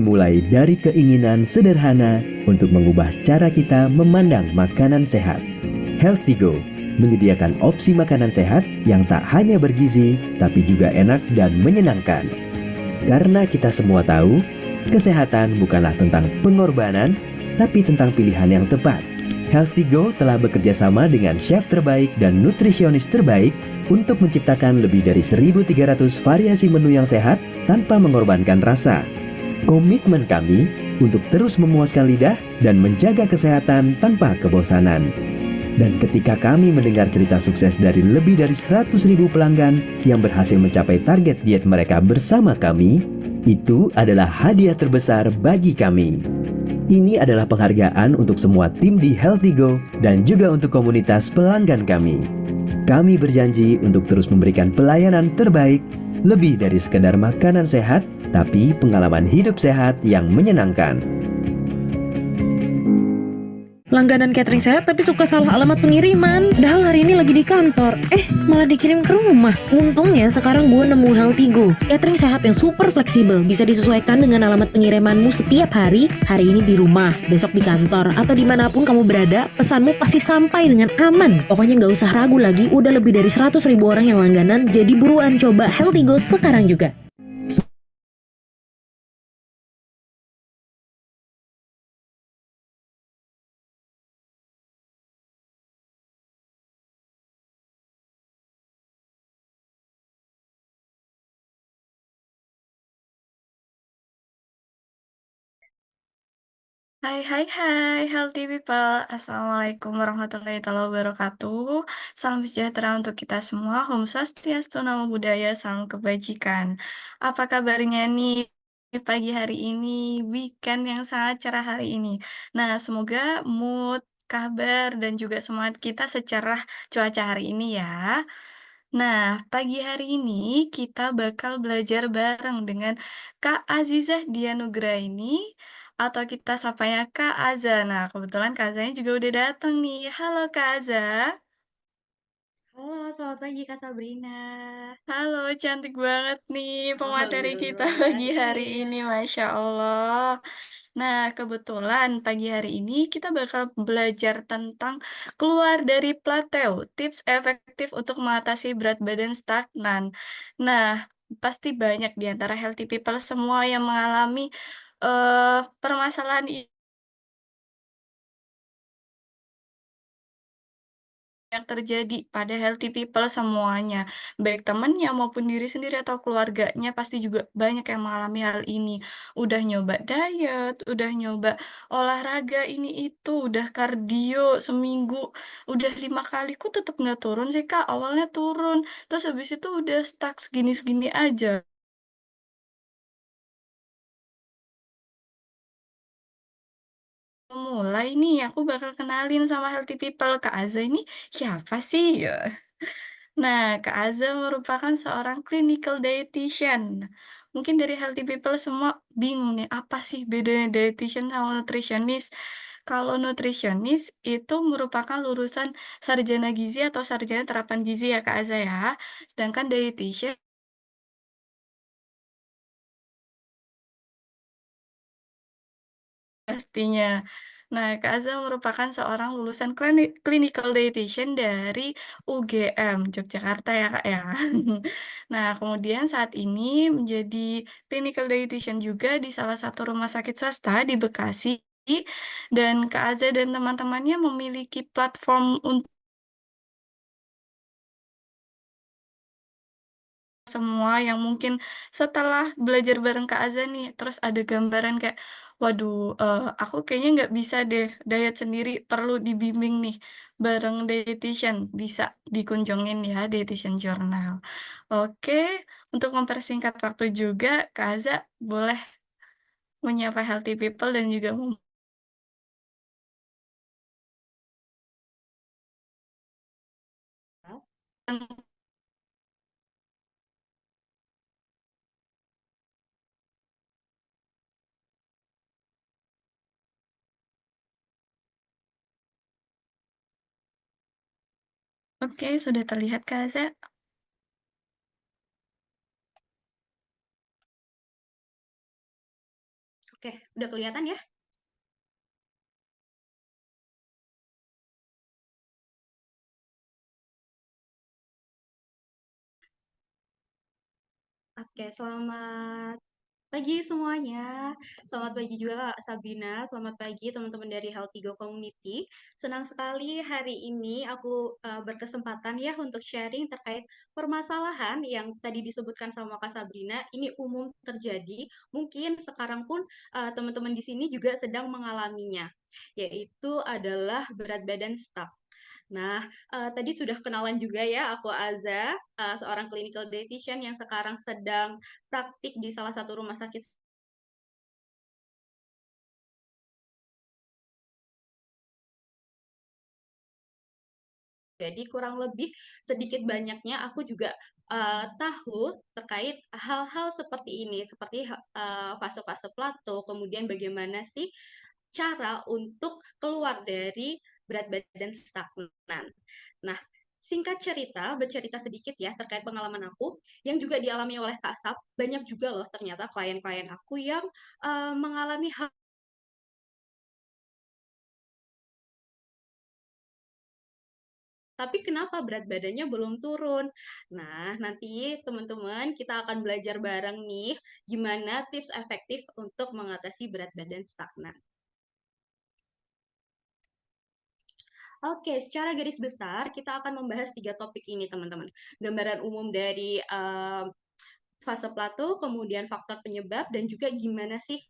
Mulai dari keinginan sederhana untuk mengubah cara kita memandang makanan sehat. Healthy Go menyediakan opsi makanan sehat yang tak hanya bergizi, tapi juga enak dan menyenangkan. Karena kita semua tahu, kesehatan bukanlah tentang pengorbanan, tapi tentang pilihan yang tepat. Healthy Go telah bekerja sama dengan chef terbaik dan nutrisionis terbaik untuk menciptakan lebih dari 1.300 variasi menu yang sehat tanpa mengorbankan rasa. Komitmen kami untuk terus memuaskan lidah dan menjaga kesehatan tanpa kebosanan. Dan ketika kami mendengar cerita sukses dari lebih dari 100.000 pelanggan yang berhasil mencapai target diet mereka bersama kami, itu adalah hadiah terbesar bagi kami. Ini adalah penghargaan untuk semua tim di Healthy Go dan juga untuk komunitas pelanggan kami. Kami berjanji untuk terus memberikan pelayanan terbaik, lebih dari sekedar makanan sehat, tapi pengalaman hidup sehat yang menyenangkan. Langganan catering sehat tapi suka salah alamat pengiriman. Padahal hari ini lagi di kantor. Malah dikirim ke rumah. Untungnya sekarang gue nemu Healthy Go. Catering sehat yang super fleksibel. Bisa disesuaikan dengan alamat pengirimanmu setiap hari. Hari ini di rumah, besok di kantor, atau dimanapun kamu berada, pesanmu pasti sampai dengan aman. Pokoknya gak usah ragu lagi, udah lebih dari 100.000 orang yang langganan. Jadi buruan coba Healthy Go sekarang juga. Hai hai hai, healthy people. Assalamualaikum warahmatullahi wabarakatuh. Salam sejahtera untuk kita semua. Om Swastiastu, Namo Buddhaya, Salam Kebajikan. Apa kabarnya nih pagi hari ini, weekend yang sangat cerah hari ini. Nah, semoga mood, kabar, dan juga semangat kita secerah cuaca hari ini ya. Nah, pagi hari ini kita bakal belajar bareng dengan Kak Azizah Dianugraini atau kita sapanya Kak Aza. Nah, kebetulan Kak Azanya juga udah datang nih. Halo Kak Aza. Halo, selamat pagi Kak Sabrina. Halo, cantik banget nih pemateri kita Alhamdulillah, pagi hari iya. ini, Masya Allah. Nah, kebetulan pagi hari ini kita bakal belajar tentang keluar dari plateau, tips efektif untuk mengatasi berat badan stagnan. Nah, pasti banyak di antara healthy people semua yang mengalami permasalahan yang terjadi pada healthy people semuanya, baik temennya maupun diri sendiri atau keluarganya pasti juga banyak yang mengalami hal ini. Udah nyoba diet, udah nyoba olahraga ini itu, udah kardio seminggu, udah 5 kali, kok tetep nggak turun sih Kak? Awalnya turun, terus habis itu udah stuck segini-segini aja. Mulai nih, aku bakal kenalin sama healthy people, Kak Aza ini siapa sih? Ya. Nah, Kak Azza merupakan seorang clinical dietitian. Mungkin dari healthy people semua bingung nih, apa sih bedanya dietitian sama nutritionist? Kalau nutritionist itu merupakan lulusan sarjana gizi atau sarjana terapan gizi ya Kak Azza ya. Sedangkan dietitian pastinya. Nah, Kak Azza merupakan seorang lulusan clinical dietitian dari UGM Yogyakarta ya, Kak, ya. Nah, kemudian saat ini menjadi clinical dietitian juga di salah satu rumah sakit swasta di Bekasi, dan Kak Azza dan teman-temannya memiliki platform semua yang mungkin setelah belajar bareng Kak Azza nih, terus ada gambaran kayak, waduh, aku kayaknya nggak bisa deh diet sendiri, perlu dibimbing nih bareng dietitian, bisa dikunjungin ya Dietitian Journal. Oke, untuk mempersingkat waktu juga, Kak Azza boleh menyapa healthy people dan juga oke, sudah terlihat Kak Azza? Oke, udah kelihatan ya? Oke, selamat pagi semuanya. Selamat pagi juga Kak Sabrina. Selamat pagi teman-teman dari Healthy Go Community. Senang sekali hari ini aku berkesempatan ya untuk sharing terkait permasalahan yang tadi disebutkan sama Kak Sabrina. Ini umum terjadi. Mungkin sekarang pun teman-teman di sini juga sedang mengalaminya, yaitu adalah berat badan stuck. Nah, tadi sudah kenalan juga ya, aku Aza, seorang clinical dietitian yang sekarang sedang praktik di salah satu rumah sakit. Jadi kurang lebih sedikit banyaknya aku juga tahu terkait hal-hal seperti ini, seperti fase-fase plato, kemudian bagaimana sih cara untuk keluar dari berat badan stagnan. Nah, singkat cerita, bercerita sedikit ya terkait pengalaman aku yang juga dialami oleh Kak Sap. Banyak juga loh ternyata klien-klien aku yang mengalami hal. Tapi kenapa berat badannya belum turun? Nah, nanti teman-teman kita akan belajar bareng nih gimana tips efektif untuk mengatasi berat badan stagnan. Oke, secara garis besar kita akan membahas 3 topik ini, teman-teman. Gambaran umum dari fase plato, kemudian faktor penyebab, dan juga gimana sih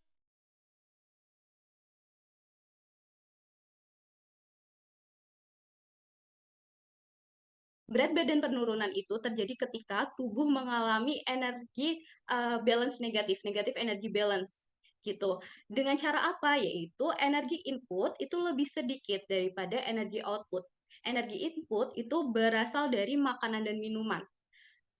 berat badan penurunan itu terjadi ketika tubuh mengalami energi balance negatif, negatif energi balance gitu. Dengan cara apa? Yaitu energi input itu lebih sedikit daripada energi output. Energi input itu berasal dari makanan dan minuman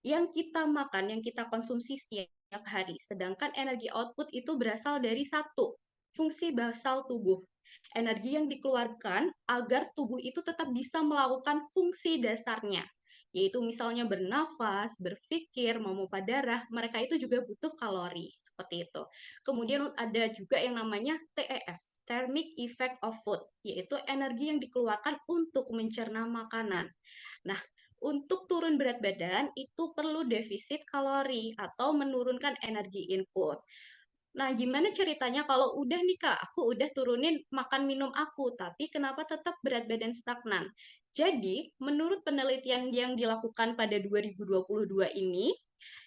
yang kita makan, yang kita konsumsi setiap hari. Sedangkan energi output itu berasal dari satu, fungsi basal tubuh. Energi yang dikeluarkan agar tubuh itu tetap bisa melakukan fungsi dasarnya, yaitu misalnya bernafas, berpikir, memompa darah, mereka itu juga butuh kalori, seperti itu. Kemudian ada juga yang namanya TEF, Thermic Effect of Food, yaitu energi yang dikeluarkan untuk mencerna makanan. Nah, untuk turun berat badan itu perlu defisit kalori atau menurunkan energi input. Nah, gimana ceritanya kalau udah nih Kak, aku udah turunin makan minum aku, tapi kenapa tetap berat badan stagnan? Jadi, menurut penelitian yang dilakukan pada 2022 ini,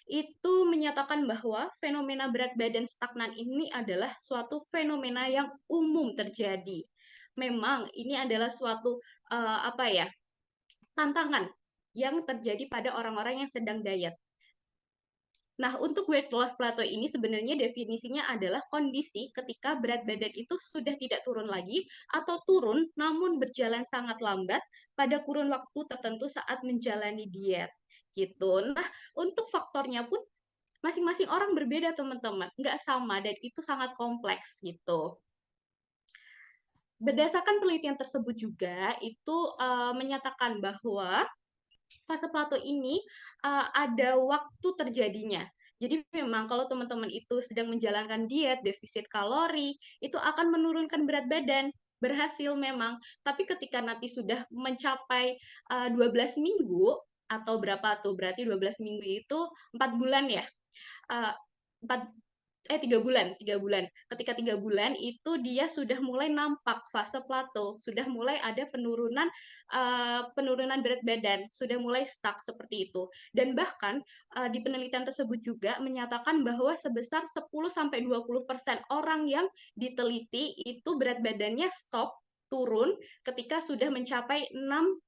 itu menyatakan bahwa fenomena berat badan stagnan ini adalah suatu fenomena yang umum terjadi. Memang ini adalah suatu apa ya, tantangan yang terjadi pada orang-orang yang sedang diet. Nah, untuk weight loss plateau ini sebenarnya definisinya adalah kondisi ketika berat badan itu sudah tidak turun lagi atau turun namun berjalan sangat lambat pada kurun waktu tertentu saat menjalani diet. Gitu. Nah, untuk faktornya pun masing-masing orang berbeda, teman-teman. Nggak sama dan itu sangat kompleks gitu. Berdasarkan penelitian tersebut juga itu menyatakan bahwa fase plato ini ada waktu terjadinya. Jadi memang kalau teman-teman itu sedang menjalankan diet, defisit kalori, itu akan menurunkan berat badan. Berhasil memang. Tapi ketika nanti sudah mencapai 12 minggu, atau berapa tuh? Berarti 12 minggu itu 4 bulan ya. Uh, 4 3 bulan. Ketika 3 bulan itu dia sudah mulai nampak fase plato, sudah mulai ada penurunan berat badan, sudah mulai stuck seperti itu. Dan bahkan di penelitian tersebut juga menyatakan bahwa sebesar 10-20% orang yang diteliti itu berat badannya stop turun ketika sudah mencapai 6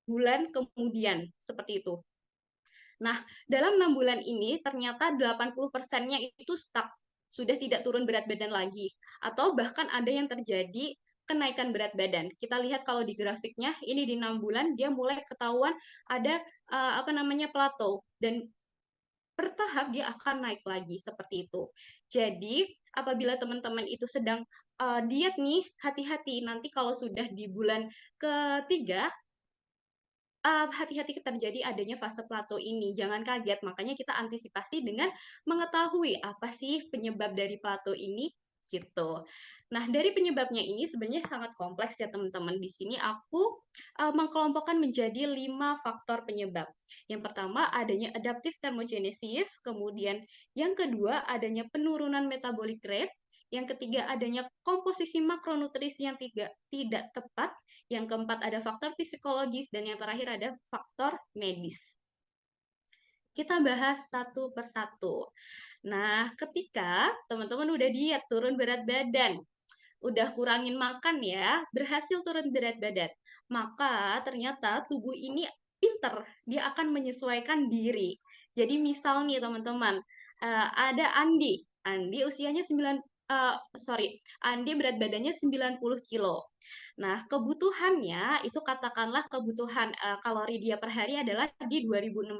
bulan kemudian seperti itu. Nah, dalam 6 bulan ini ternyata 80%-nya itu stuck, sudah tidak turun berat badan lagi. Atau bahkan ada yang terjadi kenaikan berat badan. Kita lihat kalau di grafiknya, ini di 6 bulan dia mulai ketahuan ada plateau dan bertahap dia akan naik lagi seperti itu. Jadi, apabila teman-teman itu sedang diet nih, hati-hati nanti kalau sudah di bulan ketiga hati-hati terjadi adanya fase plato ini. Jangan kaget, makanya kita antisipasi dengan mengetahui apa sih penyebab dari plato ini. gitu. Nah, dari penyebabnya ini sebenarnya sangat kompleks ya teman-teman. Di sini aku mengkelompokkan menjadi 5 faktor penyebab. Yang pertama adanya adaptive thermogenesis, kemudian yang kedua adanya penurunan metabolic rate, yang ketiga adanya komposisi makronutrisi yang tidak tepat, yang keempat ada faktor psikologis, dan yang terakhir ada faktor medis. Kita bahas satu persatu. Nah, ketika teman-teman udah diet, turun berat badan, udah kurangin makan ya, berhasil turun berat badan, maka ternyata tubuh ini pinter, dia akan menyesuaikan diri. Jadi misal nih teman-teman, ada Andi. Andi usianya Andi berat badannya 90 kilo. Nah, kebutuhannya itu katakanlah kebutuhan kalori dia per hari adalah di 2.600.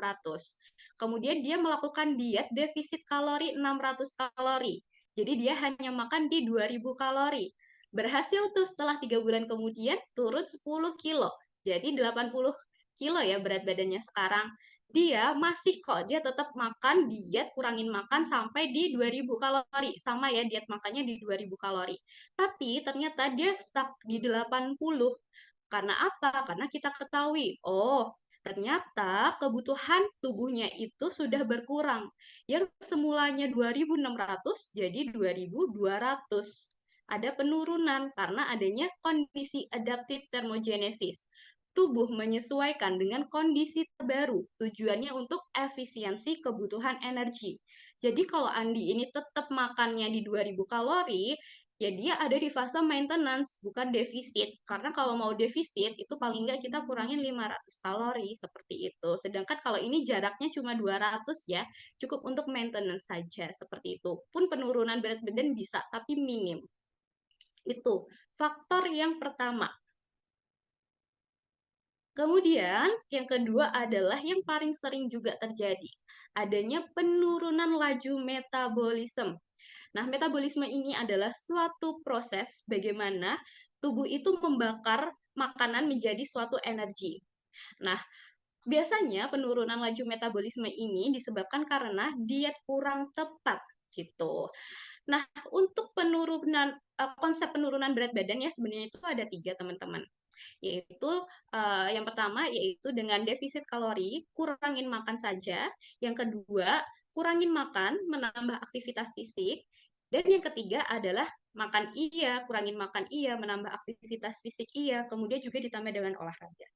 Kemudian dia melakukan diet defisit kalori 600 kalori. Jadi dia hanya makan di 2.000 kalori. Berhasil tuh setelah 3 bulan kemudian turun 10 kilo. Jadi 80 kilo ya berat badannya sekarang. Dia masih kok, dia tetap makan diet, kurangin makan sampai di 2.000 kalori. Sama ya diet makannya di 2.000 kalori. Tapi ternyata dia stuck di 80. Karena apa? Karena kita ketahui, oh ternyata kebutuhan tubuhnya itu sudah berkurang. Yang semulanya 2.600 jadi 2.200. Ada penurunan karena adanya kondisi adaptive thermogenesis. Tubuh menyesuaikan dengan kondisi terbaru. Tujuannya untuk efisiensi kebutuhan energi. Jadi kalau Andi ini tetap makannya di 2.000 kalori, ya dia ada di fase maintenance, bukan defisit. Karena kalau mau defisit, itu paling nggak kita kurangin 500 kalori, seperti itu. Sedangkan kalau ini jaraknya cuma 200 ya, cukup untuk maintenance saja, seperti itu. Pun penurunan berat badan bisa, tapi minim. Itu faktor yang pertama. Kemudian, yang kedua adalah yang paling sering juga terjadi, adanya penurunan laju metabolisme. Nah, metabolisme ini adalah suatu proses bagaimana tubuh itu membakar makanan menjadi suatu energi. Nah, biasanya penurunan laju metabolisme ini disebabkan karena diet kurang tepat gitu. Nah, untuk konsep penurunan berat badan ya sebenarnya itu ada 3 teman-teman, yaitu yang pertama yaitu dengan defisit kalori, kurangin makan saja. Yang kedua, kurangin makan, menambah aktivitas fisik. Dan yang ketiga adalah makan iya, kurangin makan iya, menambah aktivitas fisik iya, kemudian juga ditambah dengan olahraga.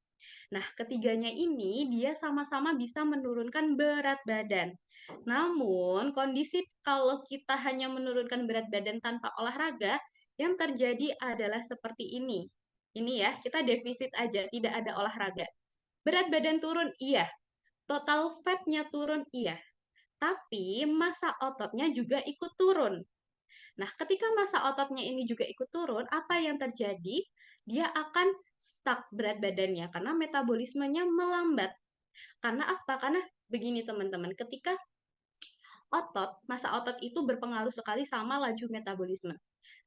Nah, ketiganya ini dia sama-sama bisa menurunkan berat badan. Namun, kondisi kalau kita hanya menurunkan berat badan tanpa olahraga, yang terjadi adalah seperti ini. Ini ya, kita defisit aja, tidak ada olahraga. Berat badan turun, iya. Total fat-nya turun, iya. Tapi massa ototnya juga ikut turun. Nah, ketika massa ototnya ini juga ikut turun, apa yang terjadi? Dia akan stuck berat badannya karena metabolismenya melambat. Karena apa? Karena begini teman-teman, ketika massa otot itu berpengaruh sekali sama laju metabolisme.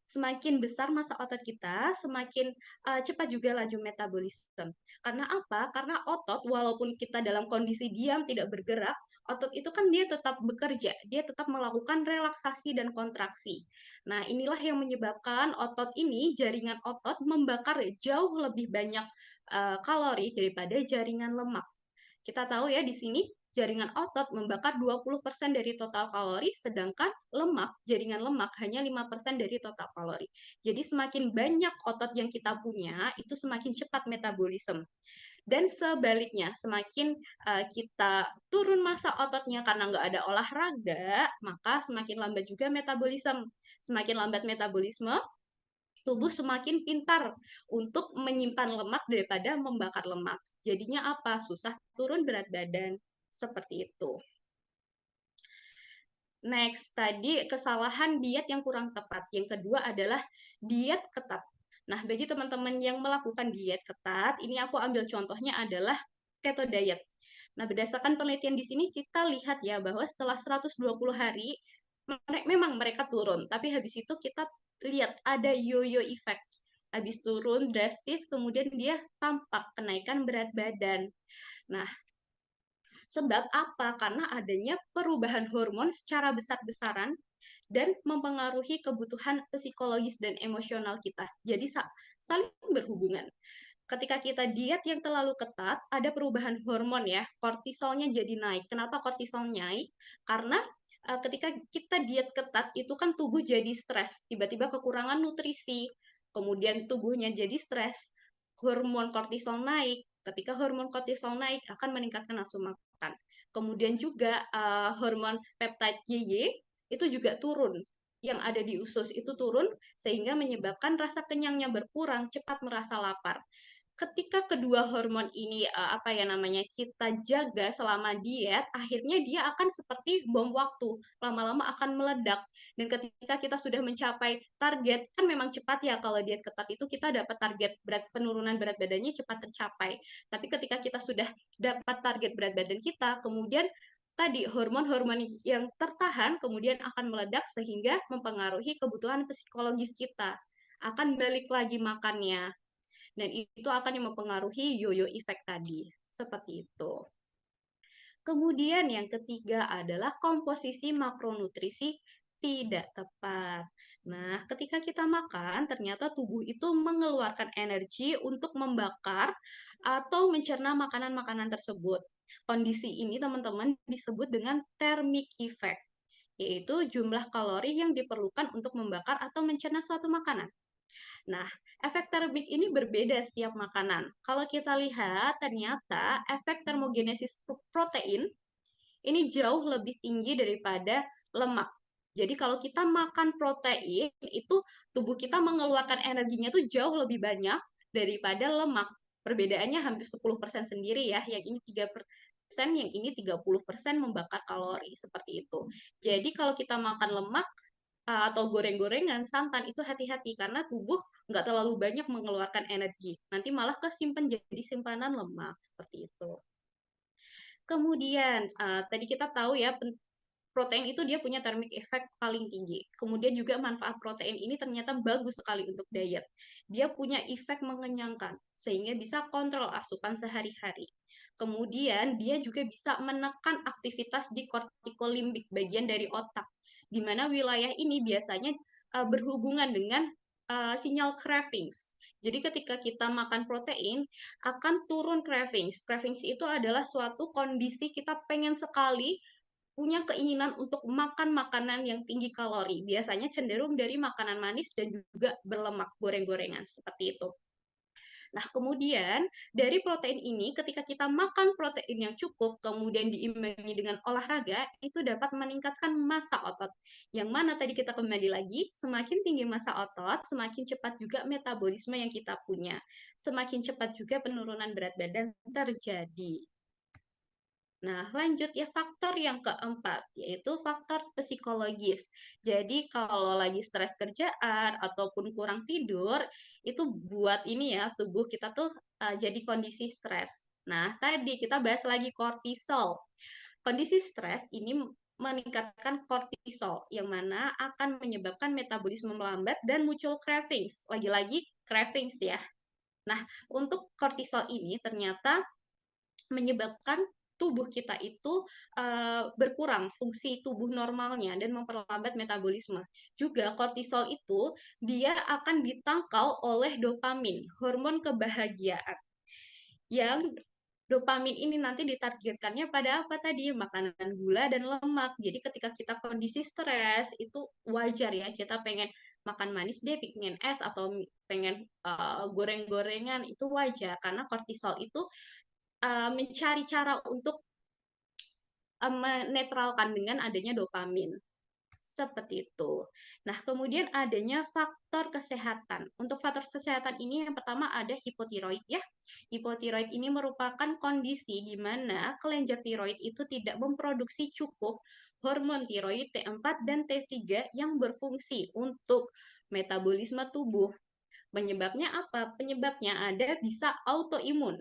Semakin besar massa otot kita, semakin cepat juga laju metabolisme. Karena apa? Karena otot, walaupun kita dalam kondisi diam, tidak bergerak, otot itu kan dia tetap bekerja, dia tetap melakukan relaksasi dan kontraksi. Nah, inilah yang menyebabkan otot ini, jaringan otot, membakar jauh lebih banyak kalori daripada jaringan lemak. Kita tahu ya di sini jaringan otot membakar 20% dari total kalori, sedangkan jaringan lemak hanya 5% dari total kalori. Jadi semakin banyak otot yang kita punya, itu semakin cepat metabolisme. Dan sebaliknya, semakin kita turun massa ototnya karena nggak ada olahraga, maka semakin lambat juga metabolisme. Semakin lambat metabolisme, tubuh semakin pintar untuk menyimpan lemak daripada membakar lemak. Jadinya apa? Susah turun berat badan. Seperti itu. Next, tadi kesalahan diet yang kurang tepat. Yang kedua adalah diet ketat. Nah, bagi teman-teman yang melakukan diet ketat, ini aku ambil contohnya adalah keto diet. Nah, berdasarkan penelitian di sini kita lihat ya bahwa setelah 120 hari memang mereka turun, tapi habis itu kita lihat ada yo-yo effect. Habis turun drastis, kemudian dia tampak kenaikan berat badan. Nah, sebab apa? Karena adanya perubahan hormon secara besar-besaran dan mempengaruhi kebutuhan psikologis dan emosional kita. Jadi saling berhubungan. Ketika kita diet yang terlalu ketat, ada perubahan hormon ya, kortisolnya jadi naik. Kenapa kortisol naik? Karena ketika kita diet ketat itu kan tubuh jadi stres, tiba-tiba kekurangan nutrisi, kemudian tubuhnya jadi stres, hormon kortisol naik. Ketika hormon kortisol naik akan meningkatkan nafsu makan. Kemudian juga hormon peptide YY itu juga turun. Yang ada di usus itu turun sehingga menyebabkan rasa kenyangnya berkurang, cepat merasa lapar. Ketika kedua hormon ini kita jaga selama diet, akhirnya dia akan seperti bom waktu, lama-lama akan meledak. Dan ketika kita sudah mencapai target, kan memang cepat ya kalau diet ketat itu kita dapat target penurunan berat badannya cepat tercapai. Tapi ketika kita sudah dapat target berat badan kita, kemudian tadi hormon-hormon yang tertahan kemudian akan meledak sehingga mempengaruhi kebutuhan psikologis kita. Akan balik lagi makannya. Dan itu akan yang mempengaruhi yo-yo effect tadi. Seperti itu. Kemudian yang ketiga adalah komposisi makronutrisi tidak tepat. Nah, ketika kita makan, ternyata tubuh itu mengeluarkan energi untuk membakar atau mencerna makanan-makanan tersebut. Kondisi ini teman-teman disebut dengan thermic effect, yaitu jumlah kalori yang diperlukan untuk membakar atau mencerna suatu makanan. Nah, efek termik ini berbeda setiap makanan. Kalau kita lihat, ternyata efek termogenesis protein ini jauh lebih tinggi daripada lemak. Jadi kalau kita makan protein, itu tubuh kita mengeluarkan energinya tuh jauh lebih banyak daripada lemak. Perbedaannya hampir 10% sendiri ya, yang ini 3%, yang ini 30% membakar kalori, seperti itu. Jadi kalau kita makan lemak, atau goreng-gorengan, santan, itu hati-hati karena tubuh nggak terlalu banyak mengeluarkan energi. Nanti malah kesimpan jadi simpanan lemak, seperti itu. Kemudian, tadi kita tahu ya, protein itu dia punya thermic effect paling tinggi. Kemudian juga manfaat protein ini ternyata bagus sekali untuk diet. Dia punya efek mengenyangkan, sehingga bisa kontrol asupan sehari-hari. Kemudian dia juga bisa menekan aktivitas di kortikolimbik, bagian dari otak, di mana wilayah ini biasanya berhubungan dengan sinyal cravings. Jadi ketika kita makan protein, akan turun cravings. Cravings itu adalah suatu kondisi kita pengen sekali punya keinginan untuk makan makanan yang tinggi kalori. Biasanya cenderung dari makanan manis dan juga berlemak, goreng-gorengan, seperti itu. Nah, kemudian dari protein ini, ketika kita makan protein yang cukup, kemudian diimbangi dengan olahraga, itu dapat meningkatkan massa otot. Yang mana tadi kita kembali lagi, semakin tinggi massa otot, semakin cepat juga metabolisme yang kita punya. Semakin cepat juga penurunan berat badan terjadi. Nah, lanjut ya, faktor yang keempat, yaitu faktor psikologis. Jadi, kalau lagi stres kerjaan ataupun kurang tidur, itu buat ini ya, tubuh kita tuh jadi kondisi stres. Nah, tadi kita bahas lagi kortisol. Kondisi stres ini meningkatkan kortisol, yang mana akan menyebabkan metabolisme melambat dan muncul cravings. Lagi-lagi cravings ya. Nah, untuk kortisol ini ternyata menyebabkan tubuh kita itu berkurang fungsi tubuh normalnya dan memperlambat metabolisme. Juga kortisol itu dia akan ditangkal oleh dopamin, hormon kebahagiaan. Yang dopamin ini nanti ditargetkannya pada apa tadi? Makanan gula dan lemak. Jadi ketika kita kondisi stres, itu wajar ya, kita pengen makan manis deh, pengen es, atau pengen goreng-gorengan, itu wajar. Karena kortisol itu mencari cara untuk menetralkan dengan adanya dopamin. Seperti itu. Nah, kemudian adanya faktor kesehatan. Untuk faktor kesehatan ini yang pertama ada hipotiroid ya. Hipotiroid ini merupakan kondisi di mana kelenjar tiroid itu tidak memproduksi cukup hormon tiroid T4 dan T3 yang berfungsi untuk metabolisme tubuh. Penyebabnya apa? Penyebabnya ada bisa autoimun.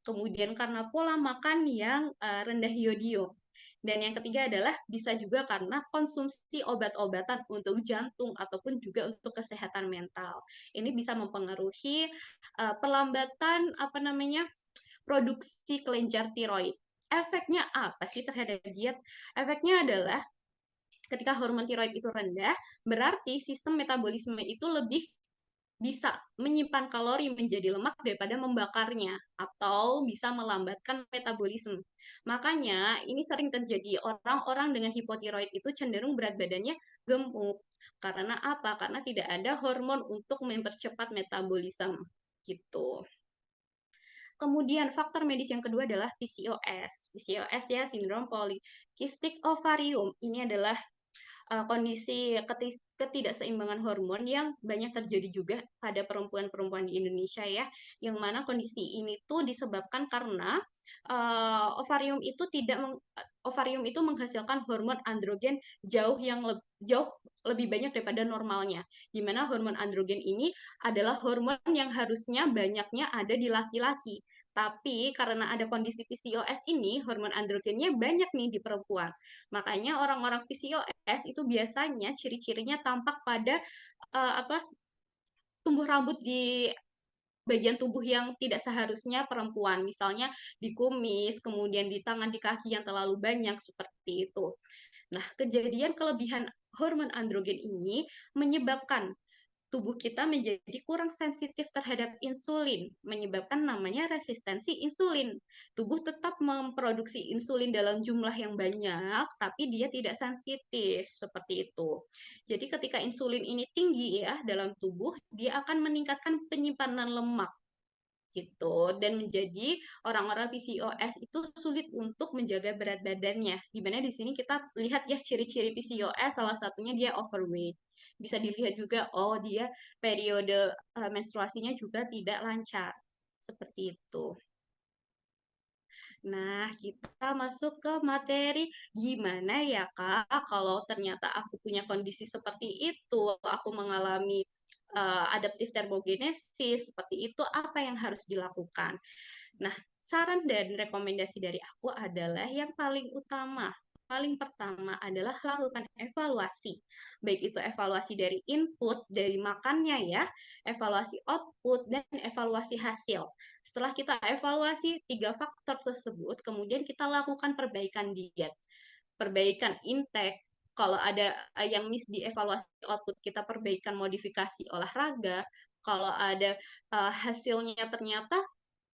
Kemudian karena pola makan yang rendah yodium. Dan yang ketiga adalah bisa juga karena konsumsi obat-obatan untuk jantung ataupun juga untuk kesehatan mental. Ini bisa mempengaruhi pelambatan produksi kelenjar tiroid. Efeknya apa sih terhadap diet? Efeknya adalah Ketika hormon tiroid itu rendah, berarti sistem metabolisme itu lebih bisa menyimpan kalori menjadi lemak daripada membakarnya atau bisa melambatkan metabolisme. Makanya ini sering terjadi, orang-orang dengan hipotiroid itu cenderung berat badannya gemuk. Karena apa? Karena tidak ada hormon untuk mempercepat metabolisme gitu. Kemudian faktor medis yang kedua adalah PCOS. PCOS ya, sindrom polikistik ovarium. Ini adalah kondisi ketidakseimbangan hormon yang banyak terjadi juga pada perempuan-perempuan di Indonesia ya, yang mana kondisi ini tuh disebabkan karena ovarium itu menghasilkan hormon androgen jauh lebih banyak daripada normalnya, di mana hormon androgen ini adalah hormon yang harusnya banyaknya ada di laki-laki. Tapi karena ada kondisi PCOS ini, hormon androgennya banyak nih di perempuan. Makanya orang-orang PCOS itu biasanya ciri-cirinya tampak pada tumbuh rambut di bagian tubuh yang tidak seharusnya perempuan, misalnya di kumis, kemudian di tangan, di kaki yang terlalu banyak seperti itu. Nah, kejadian kelebihan hormon androgen ini menyebabkan tubuh kita menjadi kurang sensitif terhadap insulin, menyebabkan namanya resistensi insulin. Tubuh tetap memproduksi insulin dalam jumlah yang banyak, tapi dia tidak sensitif, seperti itu. Jadi ketika insulin ini tinggi ya dalam tubuh, dia akan meningkatkan penyimpanan lemak gitu, dan menjadi orang-orang PCOS itu sulit untuk menjaga berat badannya. Dimana di sini kita lihat ya ciri-ciri PCOS, salah satunya dia overweight. Bisa dilihat juga, oh dia periode menstruasinya juga tidak lancar. Seperti itu. Nah, kita masuk ke materi gimana ya Kak kalau ternyata aku punya kondisi seperti itu, aku mengalami adaptif termogenesis seperti itu, apa yang harus dilakukan? Nah, saran dan rekomendasi dari aku adalah yang paling utama, paling pertama adalah lakukan evaluasi. Baik itu evaluasi dari input, dari makannya ya, evaluasi output, dan evaluasi hasil. Setelah kita evaluasi 3 faktor tersebut, kemudian kita lakukan perbaikan diet, perbaikan intake. Kalau ada yang miss di evaluasi output, kita perbaikan modifikasi olahraga. Kalau ada hasilnya ternyata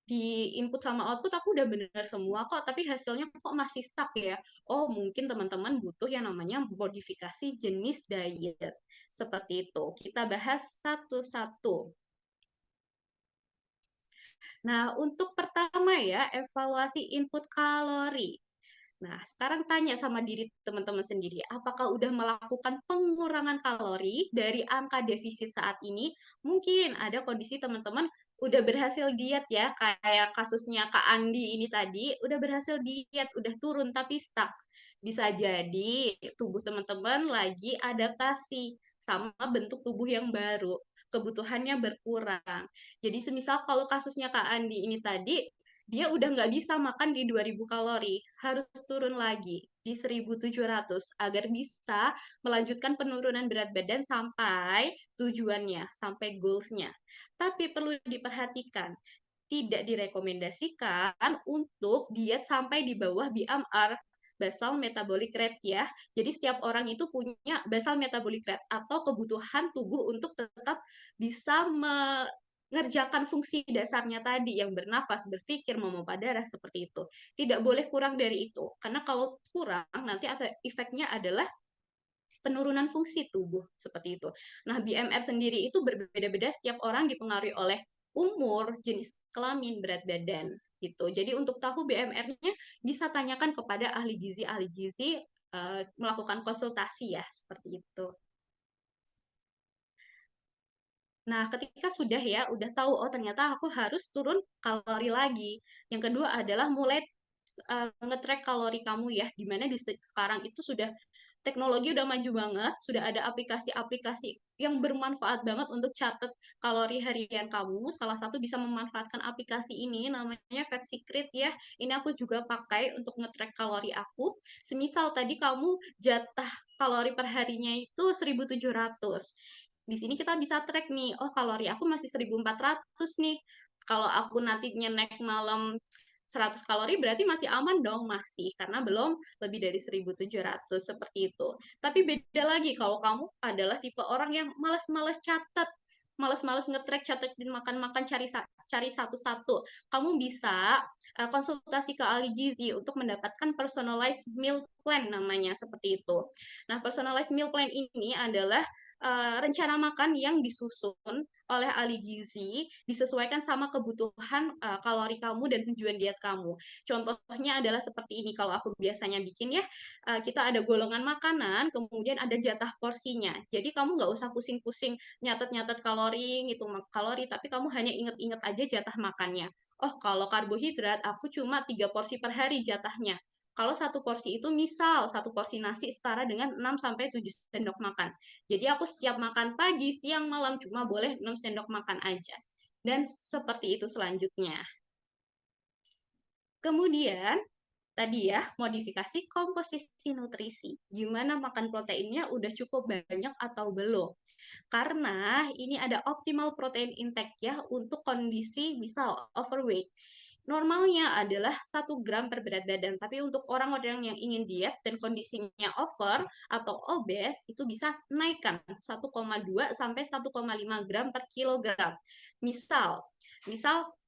di input sama output aku udah bener semua kok, tapi hasilnya kok masih stuck ya. Oh, mungkin teman-teman butuh yang namanya modifikasi jenis diet. Seperti itu. Kita bahas satu-satu. Nah, untuk pertama ya, evaluasi input kalori. Nah, sekarang tanya sama diri teman-teman sendiri, apakah udah melakukan pengurangan kalori dari angka defisit saat ini? Mungkin ada kondisi teman-teman udah berhasil diet ya, kayak kasusnya Kak Andi ini tadi, udah berhasil diet, udah turun tapi stuck. Bisa jadi tubuh teman-teman lagi adaptasi sama bentuk tubuh yang baru, kebutuhannya berkurang. Jadi semisal kalau kasusnya Kak Andi ini tadi, dia udah nggak bisa makan di 2000 kalori, harus turun lagi di 1700 agar bisa melanjutkan penurunan berat badan sampai tujuannya, sampai goals-nya. Tapi perlu diperhatikan, tidak direkomendasikan untuk diet sampai di bawah BMR, basal metabolic rate ya. Jadi setiap orang itu punya basal metabolic rate atau kebutuhan tubuh untuk tetap bisa mengerjakan fungsi dasarnya tadi yang bernafas, berpikir, memompa darah seperti itu. Tidak boleh kurang dari itu. Karena kalau kurang nanti efeknya adalah penurunan fungsi tubuh seperti itu. Nah, BMR sendiri itu berbeda-beda, setiap orang dipengaruhi oleh umur, jenis kelamin, berat badan gitu. Jadi untuk tahu BMR-nya bisa tanyakan kepada ahli gizi melakukan konsultasi ya, seperti itu. Nah, ketika sudah ya, udah tahu, oh ternyata aku harus turun kalori lagi. Yang kedua adalah mulai nge-track kalori kamu ya, dimana sekarang itu sudah teknologi udah maju banget, sudah ada aplikasi-aplikasi yang bermanfaat banget untuk catat kalori harian kamu. Salah satu bisa memanfaatkan aplikasi ini, namanya Fat Secret ya. Ini aku juga pakai untuk nge-track kalori aku. Semisal tadi kamu jatah kalori per harinya itu 1700. Di sini kita bisa track nih, oh kalori aku masih 1400 nih. Kalau aku nantinya naik malam 100 kalori berarti masih aman dong, masih, karena belum lebih dari 1.700 seperti itu. Tapi beda lagi kalau kamu adalah tipe orang yang malas-malas catat, malas-malas nge-track, catetin makan-makan, cari satu-satu. Kamu bisa konsultasi ke ahli gizi untuk mendapatkan personalized meal plan namanya, seperti itu. Nah, personalized meal plan ini adalah rencana makan yang disusun oleh ahli gizi, disesuaikan sama kebutuhan kalori kamu dan tujuan diet kamu. Contohnya adalah seperti ini, kalau aku biasanya bikin ya, kita ada golongan makanan, kemudian ada jatah porsinya. Jadi kamu nggak usah pusing-pusing nyatet-nyatet kalori, ngitung kalori, tapi kamu hanya inget-inget aja jatah makannya. Oh, kalau karbohidrat, aku cuma 3 porsi per hari jatahnya. Kalau satu porsi itu misal, satu porsi nasi setara dengan 6-7 sendok makan. Jadi aku setiap makan pagi, siang, malam cuma boleh 6 sendok makan aja. Dan seperti itu selanjutnya. Kemudian, tadi ya, modifikasi komposisi nutrisi. Gimana makan proteinnya udah cukup banyak atau belum? Karena ini ada optimal protein intake ya untuk kondisi misal overweight. Normalnya adalah 1 gram per berat badan, tapi untuk orang-orang yang ingin diet dan kondisinya over atau obes itu bisa naikkan 1,2 sampai 1,5 gram per kilogram. Misal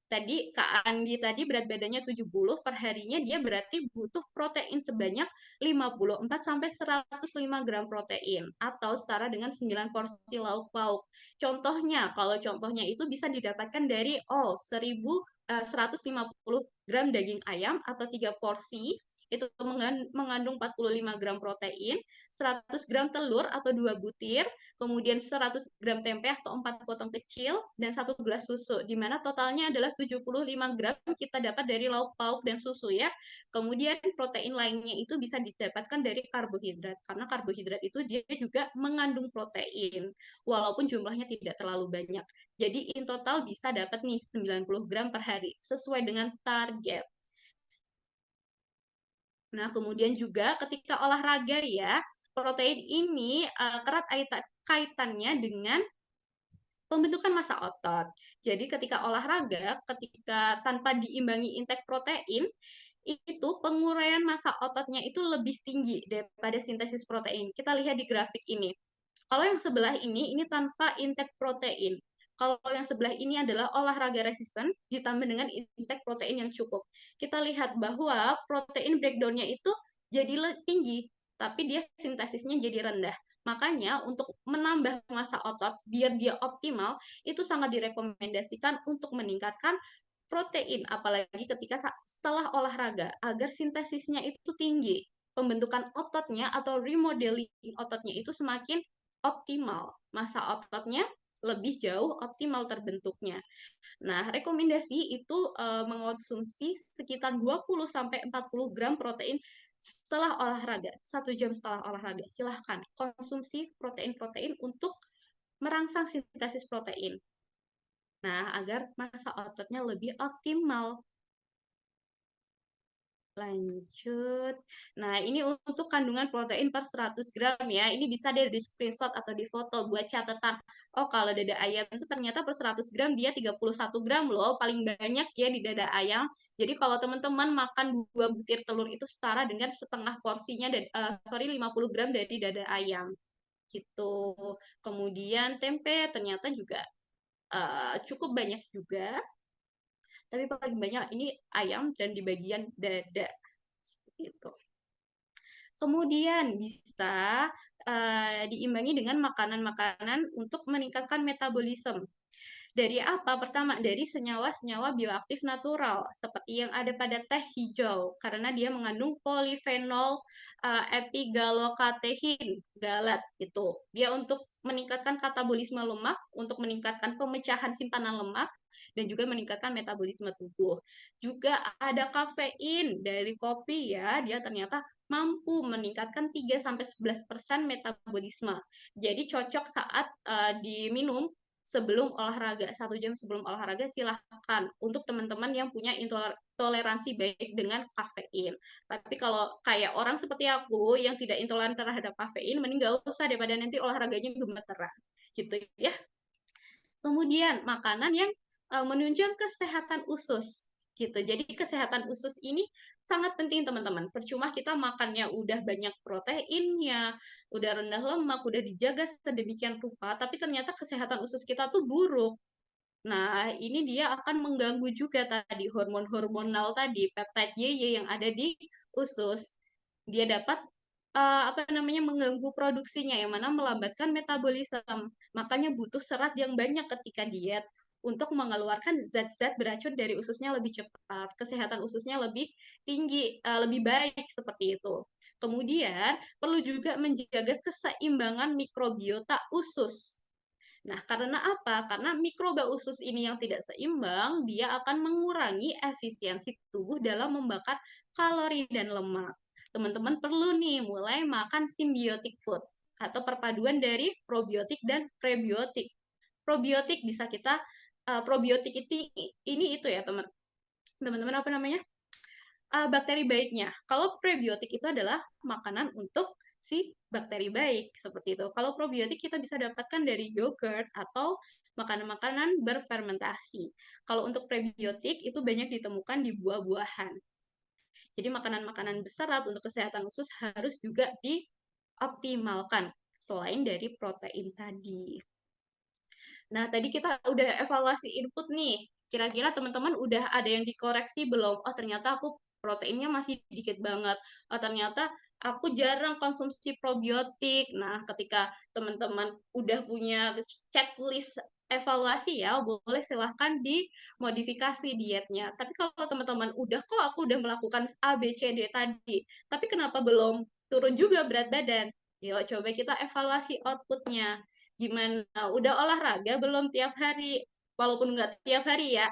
tadi Kak Andi tadi berat badannya 70, per harinya dia berarti butuh protein sebanyak 54 sampai 105 gram protein atau setara dengan 9 porsi lauk pauk. Kalau contohnya itu bisa didapatkan dari 150 gram daging ayam atau 3 porsi, itu mengandung 45 gram protein, 100 gram telur atau 2 butir, kemudian 100 gram tempe atau 4 potong kecil, dan 1 gelas susu, di mana totalnya adalah 75 gram kita dapat dari lauk pauk dan susu ya. Kemudian protein lainnya itu bisa didapatkan dari karbohidrat, karena karbohidrat itu dia juga mengandung protein, walaupun jumlahnya tidak terlalu banyak. Jadi in total bisa dapat nih 90 gram per hari, sesuai dengan target. Nah, kemudian juga ketika olahraga ya, protein ini erat kaitannya dengan pembentukan massa otot. Jadi ketika olahraga, ketika tanpa diimbangi intake protein, itu penguraian massa ototnya itu lebih tinggi daripada sintesis protein. Kita lihat di grafik ini. Kalau yang sebelah ini tanpa intake protein. Kalau yang sebelah ini adalah olahraga resisten ditambah dengan intake protein yang cukup. Kita lihat bahwa protein breakdown-nya itu jadi tinggi, tapi dia sintesisnya jadi rendah. Makanya untuk menambah massa otot biar dia optimal, itu sangat direkomendasikan untuk meningkatkan protein, apalagi ketika setelah olahraga, agar sintesisnya itu tinggi. Pembentukan ototnya atau remodeling ototnya itu semakin optimal, massa ototnya lebih jauh optimal terbentuknya. Nah, rekomendasi itu mengonsumsi sekitar 20 sampai 40 gram protein setelah olahraga, 1 jam setelah olahraga. Silahkan konsumsi protein-protein untuk merangsang sintesis protein. Nah, agar massa ototnya lebih optimal. Lanjut. Nah, ini untuk kandungan protein per 100 gram ya. Ini bisa deh di screenshot atau di foto buat catatan. Oh, kalau dada ayam itu ternyata per 100 gram dia 31 gram loh. Paling banyak ya di dada ayam. Jadi kalau teman-teman makan 2 butir telur itu setara dengan setengah porsinya, 50 gram dari dada ayam. Gitu. Kemudian tempe ternyata juga cukup banyak juga. Tapi paling banyak ini ayam dan di bagian dada. Seperti itu. Kemudian bisa diimbangi dengan makanan-makanan untuk meningkatkan metabolisme. Dari apa? Pertama, dari senyawa-senyawa bioaktif natural, seperti yang ada pada teh hijau, karena dia mengandung polifenol epigalokatein, galat, gitu. Dia untuk meningkatkan katabolisme lemak, untuk meningkatkan pemecahan simpanan lemak, dan juga meningkatkan metabolisme tubuh. Juga ada kafein dari kopi ya, dia ternyata mampu meningkatkan 3-11% metabolisme. Jadi cocok saat diminum sebelum olahraga, 1 jam sebelum olahraga silahkan untuk teman-teman yang punya intoleransi baik dengan kafein. Tapi kalau kayak orang seperti aku yang tidak intoleran terhadap kafein, mending gak usah daripada nanti olahraganya gemeteran. Gitu ya. Kemudian makanan yang menunjang kesehatan usus. gitu. Jadi kesehatan usus ini sangat penting teman-teman. Percuma kita makannya udah banyak proteinnya, udah rendah lemak, udah dijaga sedemikian rupa, tapi ternyata kesehatan usus kita tuh buruk. Nah, ini dia akan mengganggu juga tadi hormon-hormonal tadi, peptide YY yang ada di usus. Dia dapat apa namanya mengganggu produksinya yang mana melambatkan metabolisme. Makanya butuh serat yang banyak ketika diet untuk mengeluarkan zat-zat beracun dari ususnya lebih cepat, kesehatan ususnya lebih tinggi, lebih baik seperti itu. Kemudian perlu juga menjaga keseimbangan mikrobiota usus. Nah, karena apa? Karena mikroba usus ini yang tidak seimbang, dia akan mengurangi efisiensi tubuh dalam membakar kalori dan lemak. Teman-teman perlu nih mulai makan symbiotic food atau perpaduan dari probiotik dan prebiotik. Probiotik bisa kita probiotik ini itu ya teman-teman apa namanya? Bakteri baiknya. Kalau prebiotik itu adalah makanan untuk si bakteri baik seperti itu. Kalau probiotik kita bisa dapatkan dari yogurt atau makanan-makanan berfermentasi. Kalau untuk prebiotik itu banyak ditemukan di buah-buahan. Jadi makanan-makanan berserat untuk kesehatan usus harus juga dioptimalkan selain dari protein tadi. Nah, tadi kita udah evaluasi input nih. Kira-kira teman-teman udah ada yang dikoreksi belum? Oh, ternyata aku proteinnya masih dikit banget. Oh, ternyata aku jarang konsumsi probiotik. Nah, ketika teman-teman udah punya checklist evaluasi ya, boleh silahkan dimodifikasi dietnya. Tapi kalau teman-teman udah kok aku udah melakukan A, B, C, D tadi, tapi kenapa belum turun juga berat badan? Yuk, coba kita evaluasi outputnya gimana udah olahraga belum tiap hari walaupun nggak tiap hari ya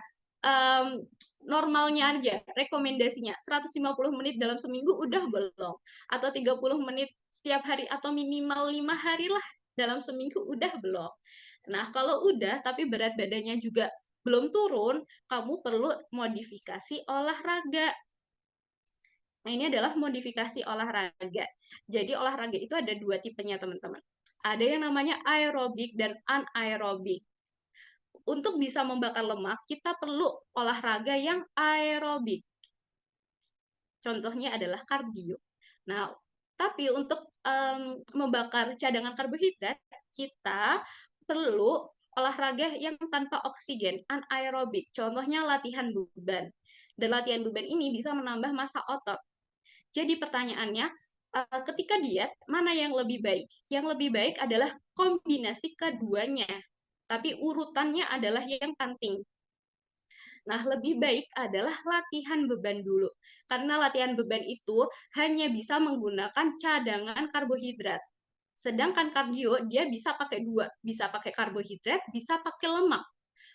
normalnya aja rekomendasinya 150 menit dalam seminggu udah belum atau 30 menit setiap hari atau minimal 5 hari lah dalam seminggu udah belum. Nah kalau udah tapi berat badannya juga belum turun, kamu perlu modifikasi olahraga. Nah, ini adalah modifikasi olahraga. Jadi olahraga itu ada dua tipenya, teman-teman. Ada yang namanya aerobik dan anaerobik. Untuk bisa membakar lemak, kita perlu olahraga yang aerobik. Contohnya adalah kardio. Nah, tapi untuk membakar cadangan karbohidrat, kita perlu olahraga yang tanpa oksigen, anaerobik. Contohnya latihan beban. Dan latihan beban ini bisa menambah massa otot. Jadi pertanyaannya, ketika diet, mana yang lebih baik? Yang lebih baik adalah kombinasi keduanya. Tapi urutannya adalah yang penting. Nah, lebih baik adalah latihan beban dulu. Karena latihan beban itu hanya bisa menggunakan cadangan karbohidrat. Sedangkan kardio, dia bisa pakai dua. Bisa pakai karbohidrat, bisa pakai lemak.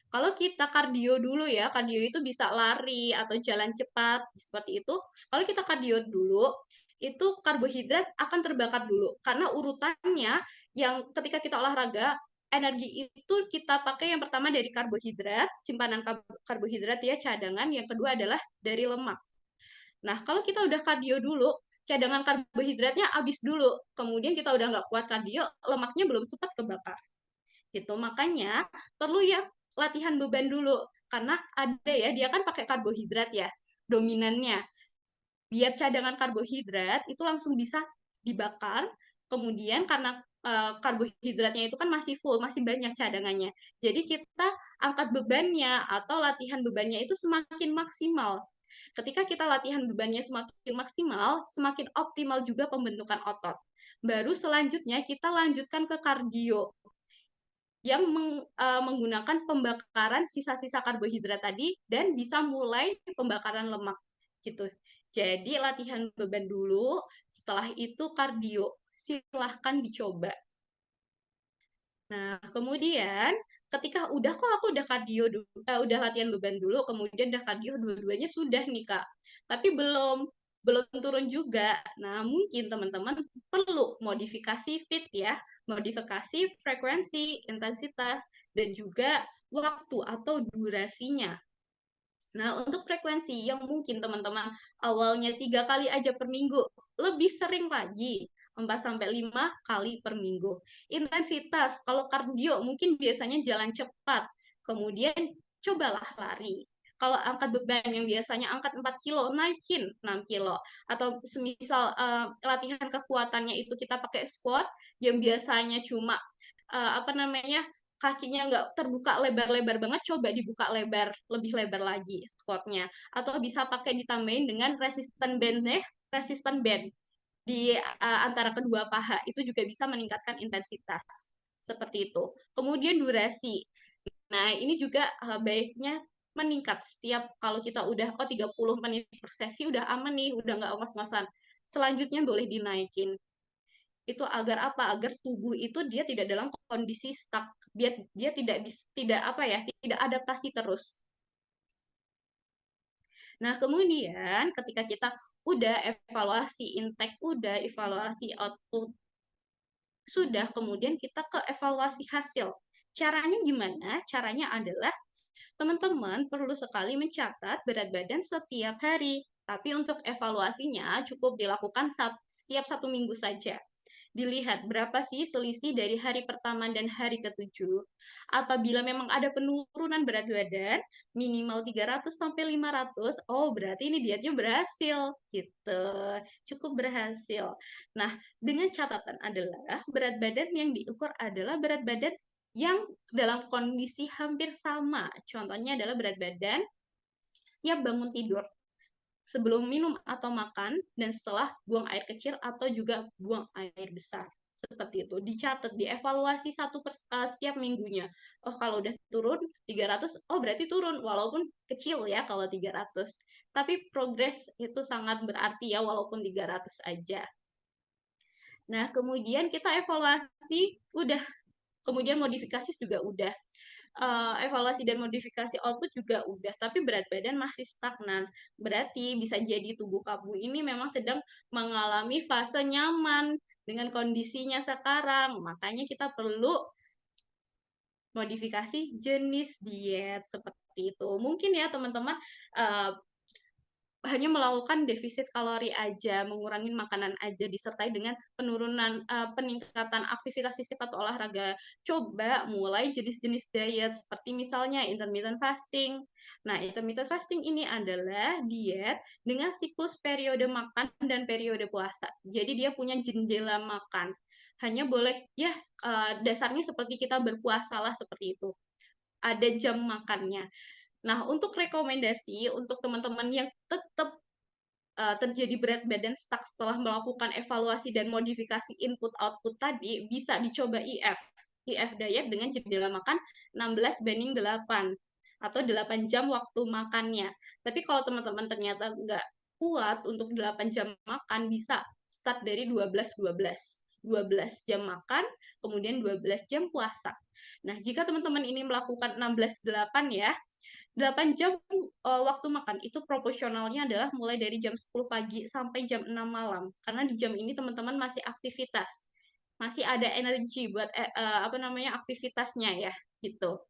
Kalau kita kardio dulu ya, kardio itu bisa lari atau jalan cepat, seperti itu. Kalau kita kardio dulu, itu karbohidrat akan terbakar dulu. Karena urutannya, yang ketika kita olahraga, energi itu kita pakai yang pertama dari karbohidrat, simpanan karbohidrat ya, cadangan. Yang kedua adalah dari lemak. Nah, kalau kita udah kardio dulu, cadangan karbohidratnya habis dulu. Kemudian kita udah nggak kuat kardio, lemaknya belum sempat kebakar. Gitu. Makanya perlu ya latihan beban dulu karena ada ya dia kan pakai karbohidrat ya dominannya biar cadangan karbohidrat itu langsung bisa dibakar kemudian karena karbohidratnya itu kan masih full masih banyak cadangannya jadi kita angkat bebannya atau latihan bebannya itu semakin maksimal ketika kita latihan bebannya semakin maksimal semakin optimal juga pembentukan otot baru selanjutnya kita lanjutkan ke kardio yang menggunakan pembakaran sisa-sisa karbohidrat tadi dan bisa mulai pembakaran lemak gitu. Jadi latihan beban dulu, setelah itu kardio. Silahkan dicoba. Nah, kemudian ketika udah kok aku udah kardio udah latihan beban dulu, kemudian udah kardio dua-duanya sudah nih Kak. Tapi belum turun juga. Nah, mungkin teman-teman perlu modifikasi fit ya, modifikasi frekuensi, intensitas dan juga waktu atau durasinya. Nah, untuk frekuensi yang mungkin teman-teman awalnya 3 kali aja per minggu, lebih sering lagi 4-5 kali per minggu. Intensitas, kalau kardio mungkin biasanya jalan cepat, kemudian cobalah lari. Kalau angkat beban yang biasanya angkat 4 kilo, naikin 6 kilo. Atau semisal latihan kekuatannya itu kita pakai squat, yang biasanya cuma kakinya nggak terbuka lebar-lebar banget, coba dibuka lebar, lebih lebar lagi squatnya. Atau bisa pakai ditambahin dengan resistant band di antara kedua paha, itu juga bisa meningkatkan intensitas. Seperti itu. Kemudian durasi. Nah, ini juga baiknya meningkat setiap kalau kita udah 30 menit per sesi udah aman nih, udah nggak ngos-ngosan. Selanjutnya boleh dinaikin. Itu agar apa? Agar tubuh itu dia tidak dalam kondisi stuck. Dia tidak adaptasi terus. Nah, kemudian ketika kita udah evaluasi intake, udah evaluasi output, sudah, kemudian kita ke evaluasi hasil. Caranya gimana? Caranya adalah teman-teman perlu sekali mencatat berat badan setiap hari. Tapi untuk evaluasinya cukup dilakukan setiap 1 minggu saja. Dilihat berapa sih selisih dari hari pertama dan hari ketujuh. Apabila memang ada penurunan berat badan, minimal 300 sampai 500, oh berarti ini dietnya berhasil, gitu. Cukup berhasil. Nah, dengan catatan adalah berat badan yang diukur adalah berat badan yang dalam kondisi hampir sama. Contohnya adalah berat badan setiap bangun tidur, sebelum minum atau makan, dan setelah buang air kecil atau juga buang air besar. Seperti itu. Dicatat, dievaluasi setiap minggunya. Oh, kalau udah turun 300, oh berarti turun, walaupun kecil ya kalau 300. Tapi progres itu sangat berarti ya, walaupun 300 aja. Nah, kemudian kita evaluasi, udah. Kemudian modifikasi juga udah. Evaluasi dan modifikasi output juga udah, tapi berat badan masih stagnan. Berarti bisa jadi tubuh kamu ini memang sedang mengalami fase nyaman dengan kondisinya sekarang. Makanya kita perlu modifikasi jenis diet seperti itu. Mungkin ya teman-teman hanya melakukan defisit kalori aja, mengurangi makanan aja, disertai dengan peningkatan aktivitas fisik atau olahraga. Coba mulai jenis-jenis diet, seperti misalnya intermittent fasting. Nah, intermittent fasting ini adalah diet dengan siklus periode makan dan periode puasa. Jadi dia punya jendela makan. Hanya boleh, ya dasarnya seperti kita berpuasa lah, seperti itu. Ada jam makannya. Nah, untuk rekomendasi untuk teman-teman yang tetap terjadi berat badan stuck setelah melakukan evaluasi dan modifikasi input-output tadi, bisa dicoba IF. IF diet dengan jendela makan 16:8 atau 8 jam waktu makannya. Tapi kalau teman-teman ternyata nggak kuat untuk 8 jam makan, bisa start dari 12-12. 12 jam makan, kemudian 12 jam puasa. Nah, jika teman-teman ini melakukan 16-8 ya, 8 jam waktu makan itu proporsionalnya adalah mulai dari jam 10 pagi sampai jam 6 malam. Karena di jam ini teman-teman masih aktivitas. Masih ada energi buat aktivitasnya ya, gitu.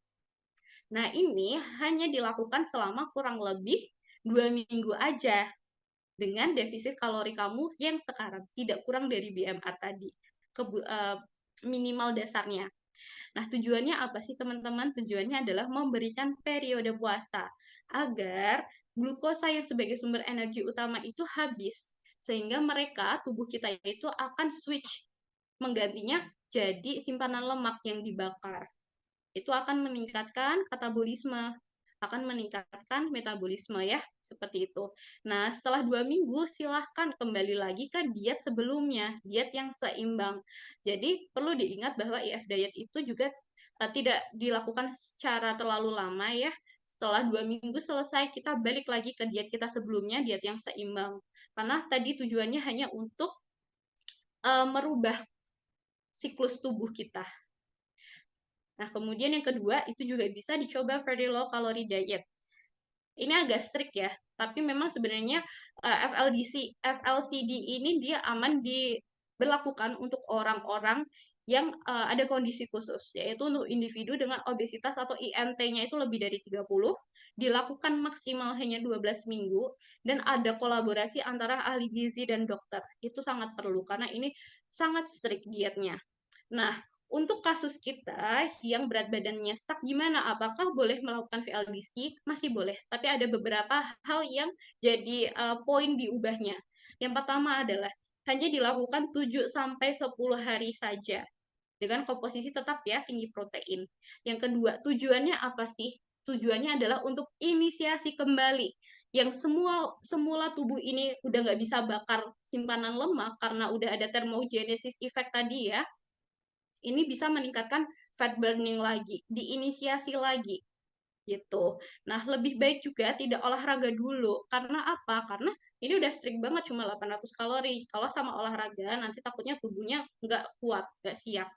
Nah, ini hanya dilakukan selama kurang lebih 2 minggu aja dengan defisit kalori kamu yang sekarang tidak kurang dari BMR tadi. Minimal dasarnya. Nah, tujuannya apa sih teman-teman? Tujuannya adalah memberikan periode puasa agar glukosa yang sebagai sumber energi utama itu habis, sehingga tubuh kita itu akan switch menggantinya jadi simpanan lemak yang dibakar. Itu akan meningkatkan katabolisme, akan meningkatkan metabolisme ya, seperti itu. Nah, setelah 2 minggu silahkan kembali lagi ke diet sebelumnya, diet yang seimbang. Jadi perlu diingat bahwa IF diet itu juga tidak dilakukan secara terlalu lama ya. Setelah 2 minggu selesai, kita balik lagi ke diet kita sebelumnya, diet yang seimbang. Karena tadi tujuannya hanya untuk merubah siklus tubuh kita. Nah, kemudian yang kedua, itu juga bisa dicoba very low calorie diet. Ini agak strict ya, tapi memang sebenarnya FLCD ini dia aman diberlakukan untuk orang-orang yang ada kondisi khusus, yaitu untuk individu dengan obesitas atau IMT-nya itu lebih dari 30, dilakukan maksimal hanya 12 minggu, dan ada kolaborasi antara ahli gizi dan dokter. Itu sangat perlu, karena ini sangat strict dietnya. Nah, Untuk kasus kita yang berat badannya stuck gimana? Apakah boleh melakukan VLDC? Masih boleh, tapi ada beberapa hal yang jadi poin diubahnya. Yang pertama adalah hanya dilakukan 7 sampai 10 hari saja dengan komposisi tetap ya tinggi protein. Yang kedua, tujuannya apa sih? Tujuannya adalah untuk inisiasi kembali yang semula tubuh ini udah nggak bisa bakar simpanan lemak karena udah ada thermogenesis effect tadi ya, ini bisa meningkatkan fat burning lagi, diinisiasi lagi gitu. Nah, lebih baik juga tidak olahraga dulu. Karena apa? Karena ini udah strict banget cuma 800 kalori. Kalau sama olahraga nanti takutnya tubuhnya nggak kuat, nggak siap.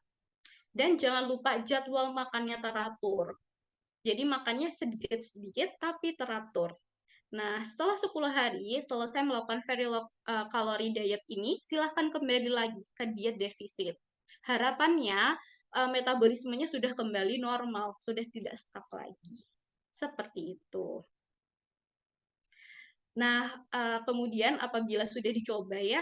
Dan jangan lupa jadwal makannya teratur. Jadi makannya sedikit-sedikit tapi teratur. Nah, setelah 10 hari selesai melakukan very low calorie diet ini, silahkan kembali lagi ke diet defisit. Harapannya metabolismenya sudah kembali normal, sudah tidak stuck lagi. Seperti itu. Nah, kemudian apabila sudah dicoba ya,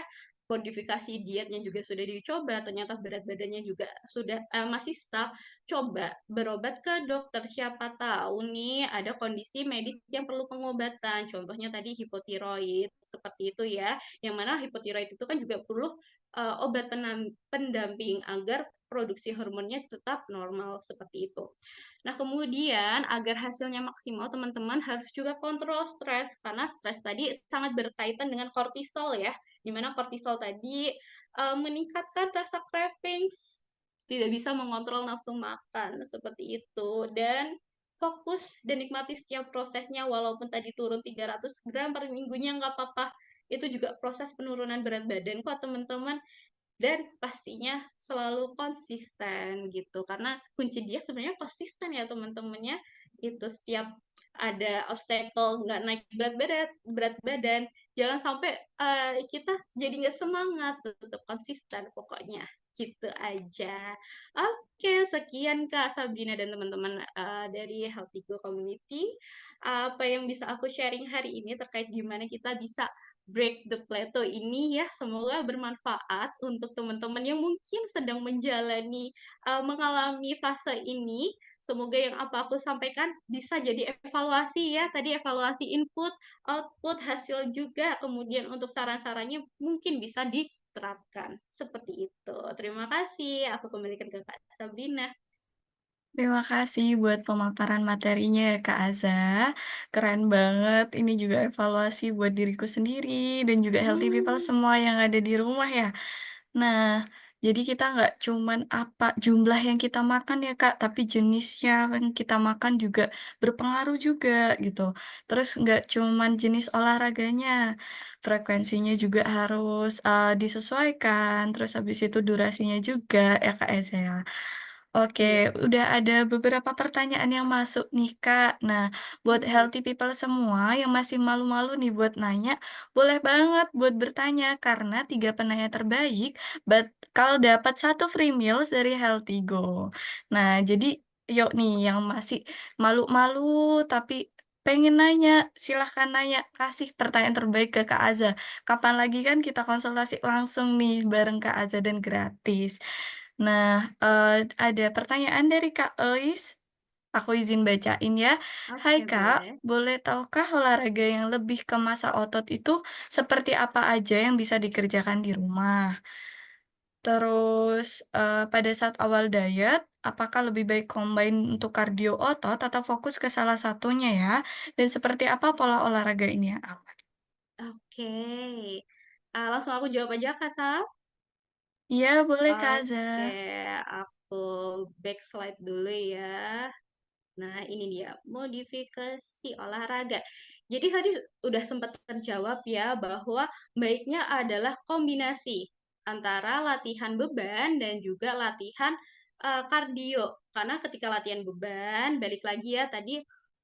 modifikasi dietnya juga sudah dicoba, ternyata berat badannya juga sudah masih stuck, coba berobat ke dokter. Siapa tahu nih ada kondisi medis yang perlu pengobatan. Contohnya tadi hipotiroid, seperti itu ya. Yang mana hipotiroid itu kan juga perlu obat pendamping agar produksi hormonnya tetap normal seperti itu. Nah, kemudian agar hasilnya maksimal, teman-teman harus juga kontrol stres, karena stres tadi sangat berkaitan dengan kortisol ya, di mana kortisol tadi meningkatkan rasa cravings, tidak bisa mengontrol nafsu makan, seperti itu. Dan fokus dan nikmati setiap prosesnya, walaupun tadi turun 300 gram per minggunya nggak apa-apa, itu juga proses penurunan berat badan kok teman-teman. Dan pastinya selalu konsisten gitu, karena kunci dia sebenarnya konsisten ya teman-temannya. Itu setiap ada obstacle nggak naik berat badan, jangan sampai kita jadi nggak semangat, tetap konsisten pokoknya gitu aja. Oke, sekian Kak Sabrina dan teman-teman dari Healthy Go Community, apa yang bisa aku sharing hari ini terkait gimana kita bisa break the plateau ini ya, semoga bermanfaat untuk teman-teman yang mungkin sedang mengalami fase ini. Semoga yang apa aku sampaikan bisa jadi evaluasi ya, tadi evaluasi input, output, hasil juga, kemudian untuk saran-sarannya mungkin bisa diterapkan, seperti itu. Terima kasih, aku kembalikan ke Kak Sabrina. Terima kasih buat pemaparan materinya ya Kak Aza. Keren banget. Ini juga evaluasi buat diriku sendiri dan juga healthy people semua yang ada di rumah ya. Nah, jadi kita nggak cuman apa jumlah yang kita makan ya Kak, tapi jenisnya yang kita makan juga berpengaruh juga gitu. Terus nggak cuman jenis olahraganya, frekuensinya juga harus disesuaikan. Terus habis itu durasinya juga ya Kak Eza ya. Iya. Oke, udah ada beberapa pertanyaan yang masuk nih, Kak. Nah, buat Mhm. healthy people semua yang masih malu-malu nih buat nanya, boleh banget buat bertanya karena 3 penanya terbaik bakal dapat 1 free meals dari Healthy Go. Nah, jadi yuk nih yang masih malu-malu tapi pengen nanya, silahkan nanya, kasih pertanyaan terbaik ke Kak Aza. Kapan lagi kan kita konsultasi langsung nih bareng Kak Aza dan gratis. Nah, ada pertanyaan dari Kak Eis, aku izin bacain ya. Hai Oke, Kak, boleh. boleh tahukah olahraga yang lebih ke masa otot itu seperti apa aja yang bisa dikerjakan di rumah? Terus, pada saat awal diet, apakah lebih baik combine untuk kardio otot atau fokus ke salah satunya ya? Dan seperti apa pola olahraga ini yang aman? Oke. Langsung aku jawab aja Kak Sal. Iya, boleh Kak Aza. Oke, aku backslide dulu ya. Nah, ini dia, modifikasi olahraga. Jadi tadi udah sempat terjawab ya bahwa baiknya adalah kombinasi antara latihan beban dan juga latihan kardio. Karena ketika latihan beban, balik lagi ya tadi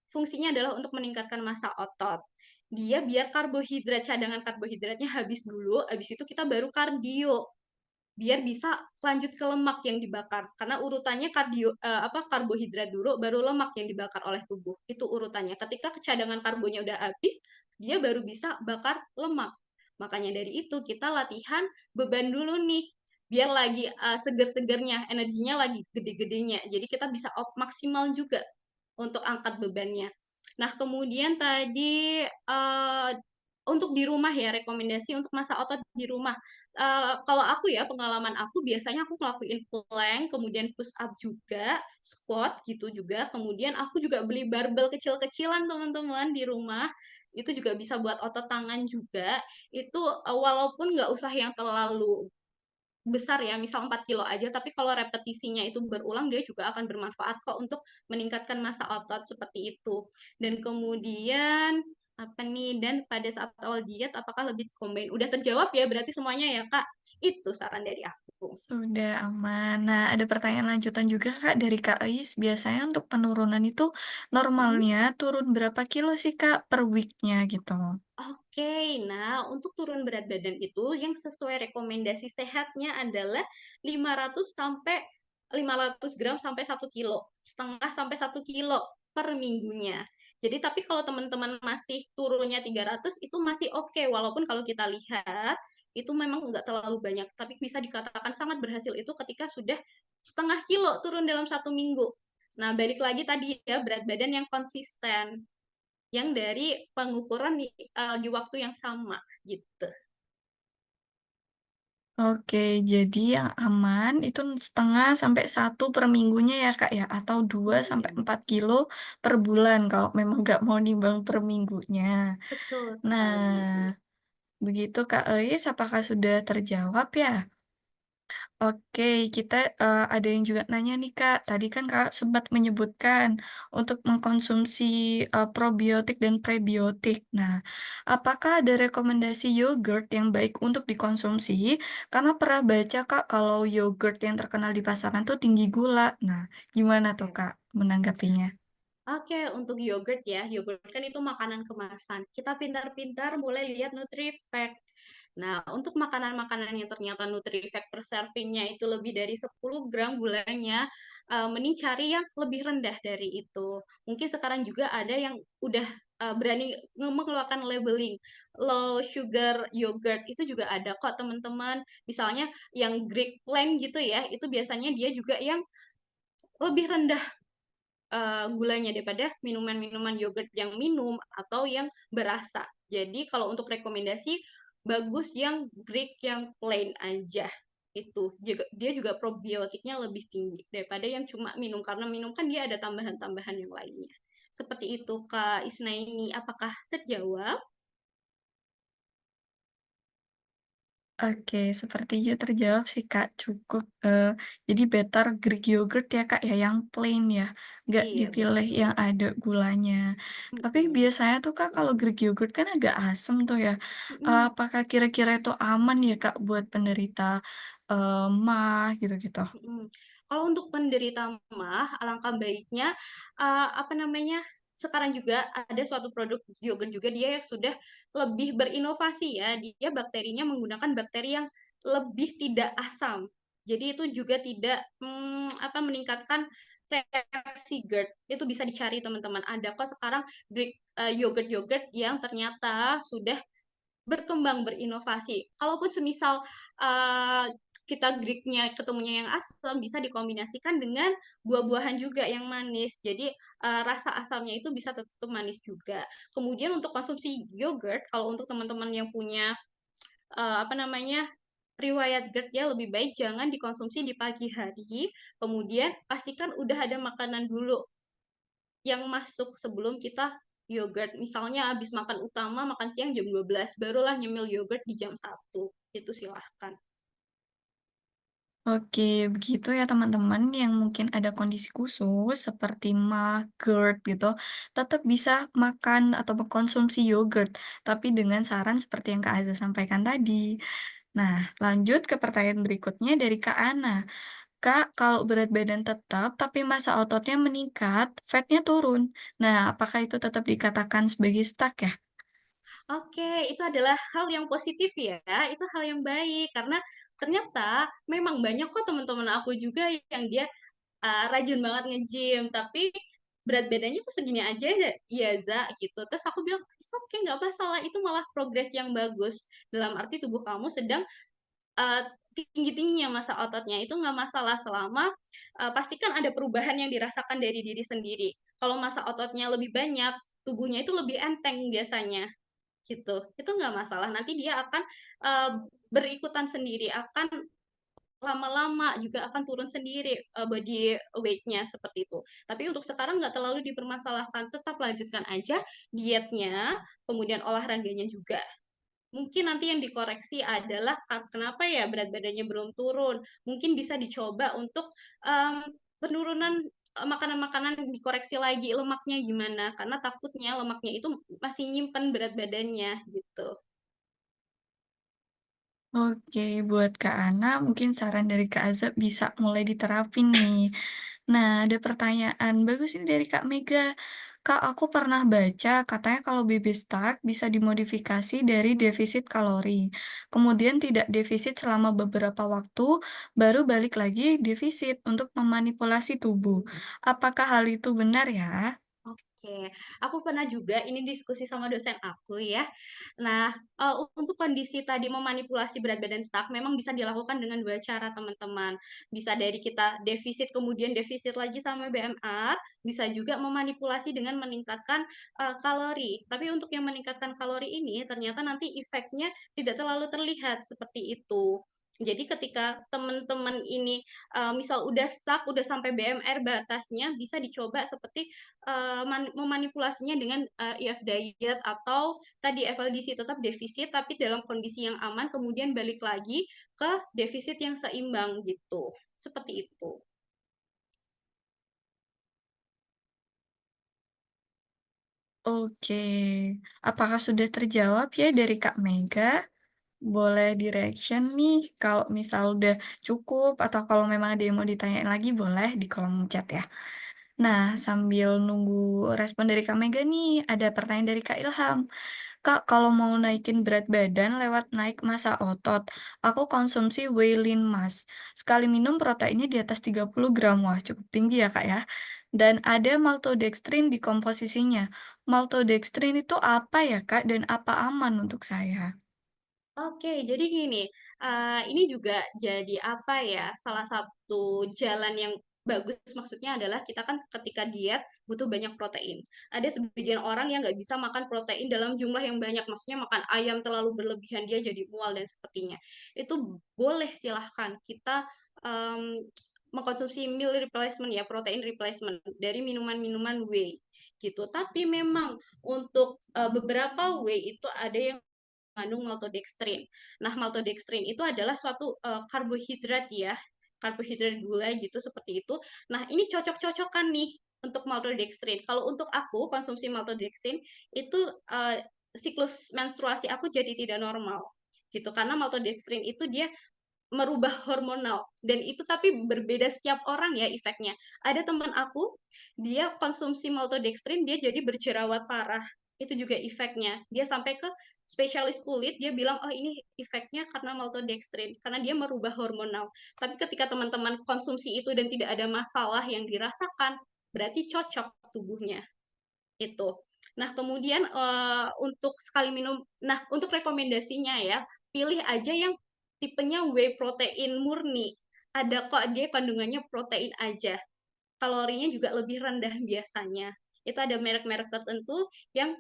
fungsinya adalah untuk meningkatkan massa otot. Dia biar karbohidrat, cadangan karbohidratnya habis dulu, habis itu kita baru kardio biar bisa lanjut ke lemak yang dibakar. Karena urutannya karbohidrat dulu baru lemak yang dibakar oleh tubuh. Itu urutannya. Ketika cadangan karbonya udah habis, dia baru bisa bakar lemak. Makanya dari itu kita latihan beban dulu nih. biar lagi seger-segernya, energinya lagi gede-gedenya. Jadi kita bisa maksimal juga untuk angkat bebannya. Nah, kemudian tadi untuk di rumah ya, rekomendasi untuk masa otot di rumah. Kalau aku ya, pengalaman aku biasanya aku ngelakuin plank, kemudian push up juga, squat gitu juga. Kemudian aku juga beli barbel kecil-kecilan teman-teman di rumah. Itu juga bisa buat otot tangan juga. Itu walaupun nggak usah yang terlalu besar ya, misal 4 kilo aja, tapi kalau repetisinya itu berulang, dia juga akan bermanfaat kok untuk meningkatkan massa otot seperti itu. Dan kemudian apa nih, dan pada saat awal diet apakah lebih combine? Udah terjawab ya berarti semuanya ya, Kak? Itu saran dari aku. Sudah aman. Nah, ada pertanyaan lanjutan juga Kak dari Kak Ais. Biasanya untuk penurunan itu Mhm. normalnya turun berapa kilo sih Kak per week-nya gitu? Oke, nah untuk turun berat badan itu yang sesuai rekomendasi sehatnya adalah 500 sampai 500 gram sampai 1 kilo, setengah sampai 1 kilo per minggunya. Jadi tapi kalau teman-teman masih turunnya 300 itu masih oke, walaupun kalau kita lihat itu memang nggak terlalu banyak, tapi bisa dikatakan sangat berhasil itu ketika sudah setengah kilo turun dalam 1 minggu. Nah, balik lagi tadi ya berat badan yang konsisten yang dari pengukuran di waktu yang sama, gitu. Oke, jadi yang aman itu setengah sampai satu per minggunya ya Kak ya? Atau 2 sampai Iya, 4 kilo per bulan kalau memang nggak mau nimbang per minggunya. betul sekali. Nah, begitu Kak Ais, apakah sudah terjawab ya? Oke, kita ada yang juga nanya nih Kak, tadi kan Kak sempat menyebutkan untuk mengkonsumsi probiotik dan prebiotik. Nah, apakah ada rekomendasi yogurt yang baik untuk dikonsumsi? Karena pernah baca Kak kalau yogurt yang terkenal di pasaran tuh tinggi gula. Nah, gimana tuh Oke. Kak menanggapinya? Oke, untuk yogurt ya, yogurt kan itu makanan kemasan. Kita pintar-pintar mulai lihat Nutrifact. Nah, untuk makanan-makanan yang ternyata Nutrifact per servingnya itu lebih dari 10 gram gulanya, mending cari yang lebih rendah dari itu. Mungkin sekarang juga ada yang udah berani mengeluarkan labeling low sugar yogurt itu juga ada kok teman-teman. Misalnya yang Greek Plain gitu ya, itu biasanya dia juga yang lebih rendah gulanya daripada minuman-minuman yogurt yang minum atau yang berasa. Jadi kalau untuk rekomendasi bagus yang Greek yang plain aja. Itu juga dia juga probiotiknya lebih tinggi daripada yang cuma minum karena minum kan dia ada tambahan-tambahan yang lainnya. Seperti itu Kak Isnaini, apakah terjawab? Oke, sepertinya terjawab sih Kak, cukup, jadi better Greek yogurt ya Kak ya, yang plain ya, nggak Iya dipilih yang betul. ada gulanya. Tapi Mm-mm. biasanya tuh Kak kalau Greek yogurt kan agak asem tuh ya, Mm-mm. apakah kira-kira itu aman ya Kak buat penderita, MAH gitu-gitu? Mhm. Kalau untuk penderita MAH, alangkah baiknya, apa namanya, sekarang juga ada suatu produk yogurt juga dia yang sudah lebih berinovasi ya, dia bakterinya menggunakan bakteri yang lebih tidak asam. Jadi itu juga tidak, apa, meningkatkan reaksi GERD, itu bisa dicari teman-teman. Ada kok sekarang yogurt-yogurt yang ternyata sudah berkembang, berinovasi. Kalaupun semisal kita Greek-nya ketemunya yang asam, bisa dikombinasikan dengan buah-buahan juga yang manis. Jadi rasa asamnya itu bisa tetap manis juga. Kemudian untuk konsumsi yogurt, kalau untuk teman-teman yang punya apa namanya riwayat GERD ya lebih baik jangan dikonsumsi di pagi hari. Kemudian pastikan udah ada makanan dulu yang masuk sebelum kita yogurt. Misalnya habis makan utama, makan siang jam 12, barulah nyemil yogurt di jam 1. Itu silahkan. Oke, begitu ya teman-teman yang mungkin ada kondisi khusus seperti MAH, GERD gitu, tetap bisa makan atau mengkonsumsi yogurt, tapi dengan saran seperti yang Kak Aza sampaikan tadi. Nah, lanjut ke pertanyaan berikutnya dari Kak Ana. Kak, kalau berat badan tetap, tapi massa ototnya meningkat, fatnya turun. Nah, apakah itu tetap dikatakan sebagai stuck ya? Oke, itu adalah hal yang positif ya, itu hal yang baik karena ternyata memang banyak kok teman-teman aku juga yang dia rajin banget nge-gym, tapi berat badannya kok segini aja ya, ya Za, gitu. Terus aku bilang, "It's okay, nggak masalah, itu malah progres yang bagus. Dalam arti tubuh kamu sedang tinggi-tingginya massa ototnya, itu nggak masalah selama pastikan ada perubahan yang dirasakan dari diri sendiri. Kalau massa ototnya lebih banyak, tubuhnya itu lebih enteng biasanya, gitu. Itu nggak masalah, nanti dia akan berikutan sendiri, akan lama-lama juga akan turun sendiri body weight-nya seperti itu. Tapi untuk sekarang nggak terlalu dipermasalahkan, tetap lanjutkan aja dietnya, kemudian olahraganya juga. Mungkin nanti yang dikoreksi adalah kenapa ya berat badannya belum turun. Mungkin bisa dicoba untuk penurunan makanan-makanan, dikoreksi lagi lemaknya gimana, karena takutnya lemaknya itu masih nyimpen berat badannya gitu. Oke, buat Kak Ana, mungkin saran dari Kak Azab bisa mulai diterapin nih. Nah, ada pertanyaan bagus ini dari Kak Mega. Kak, aku pernah baca katanya kalau baby stuck bisa dimodifikasi dari defisit kalori. Kemudian tidak defisit selama beberapa waktu, baru balik lagi defisit untuk memanipulasi tubuh. Apakah hal itu benar ya? Oke, aku pernah juga ini diskusi sama dosen aku ya. Nah, untuk kondisi tadi memanipulasi berat badan stuck memang bisa dilakukan dengan 2 cara teman-teman. Bisa dari kita defisit kemudian defisit lagi sama BMR, bisa juga memanipulasi dengan meningkatkan, kalori. Tapi untuk yang meningkatkan kalori ini ternyata nanti efeknya tidak terlalu terlihat seperti itu. Jadi ketika teman-teman ini, misal udah stuck, udah sampai BMR batasnya, bisa dicoba seperti memanipulasinya dengan EF diet atau tadi FLDC tetap defisit tapi dalam kondisi yang aman kemudian balik lagi ke defisit yang seimbang gitu. Seperti itu. Oke, apakah sudah terjawab ya dari Kak Mega? Boleh di-reaction nih kalau misal udah cukup atau kalau memang ada yang mau ditanyain lagi boleh di kolom chat ya. Nah, sambil nunggu respon dari Kak Mega nih, ada pertanyaan dari Kak Ilham. Kak, kalau mau naikin berat badan lewat naik massa otot, aku konsumsi whey lean mass. Sekali minum proteinnya di atas 30 gram. Wah, cukup tinggi ya, Kak ya. Dan ada maltodextrin di komposisinya. Maltodextrin itu apa ya, Kak? Dan apa aman untuk saya? Oke, jadi gini, ini juga jadi apa ya, salah satu jalan yang bagus maksudnya adalah kita kan ketika diet butuh banyak protein. Ada sebagian orang yang nggak bisa makan protein dalam jumlah yang banyak, maksudnya makan ayam terlalu berlebihan dia jadi mual dan sepertinya. Itu boleh silahkan kita mengkonsumsi meal replacement ya, protein replacement dari minuman-minuman whey gitu. Tapi memang untuk beberapa whey itu ada yang mengandung maltodextrin. Nah, maltodextrin itu adalah suatu karbohidrat ya, karbohidrat gula gitu seperti itu. Nah, ini cocok-cocokan nih untuk maltodextrin. Kalau untuk aku konsumsi maltodextrin itu siklus menstruasi aku jadi tidak normal gitu karena maltodextrin itu dia merubah hormonal dan itu tapi berbeda setiap orang ya efeknya. Ada teman aku, dia konsumsi maltodextrin dia jadi berjerawat parah. Itu juga efeknya. Dia sampai ke spesialis kulit, dia bilang, "Oh, ini efeknya karena maltodextrin, karena dia merubah hormonal." Tapi ketika teman-teman konsumsi itu dan tidak ada masalah yang dirasakan, berarti cocok tubuhnya. Itu. Nah, kemudian untuk sekali minum, nah untuk rekomendasinya ya, pilih aja yang tipenya whey protein murni. Ada kok dia kandungannya protein aja. Kalorinya juga lebih rendah biasanya. Itu ada merek-merek tertentu yang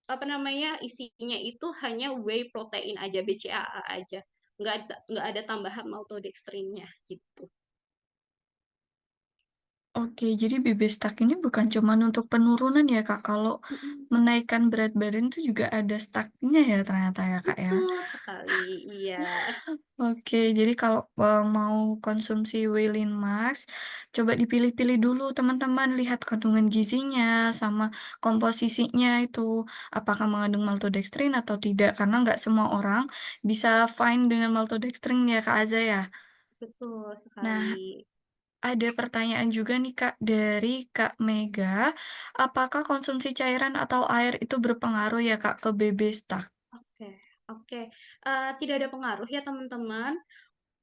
apa namanya isinya itu hanya whey protein aja, BCAA aja. Nggak ada tambahan maltodextrinnya gitu. Oke, jadi baby stuck ini bukan cuma untuk penurunan ya, Kak. Kalau menaikkan berat badan itu juga ada stuck-nya ya ternyata ya, Kak, ya. Betul sekali, iya. Oke, jadi kalau, mau konsumsi Whey Lean Max, coba dipilih-pilih dulu teman-teman, lihat kandungan gizinya sama komposisinya itu, apakah mengandung maltodextrin atau tidak, karena nggak semua orang bisa fine dengan maltodextrin ya, Kak Aza ya. Betul sekali. Nah, ada pertanyaan juga nih Kak, dari Kak Mega, apakah konsumsi cairan atau air itu berpengaruh ya Kak ke baby stuck? Oke oke, tidak ada pengaruh ya teman-teman,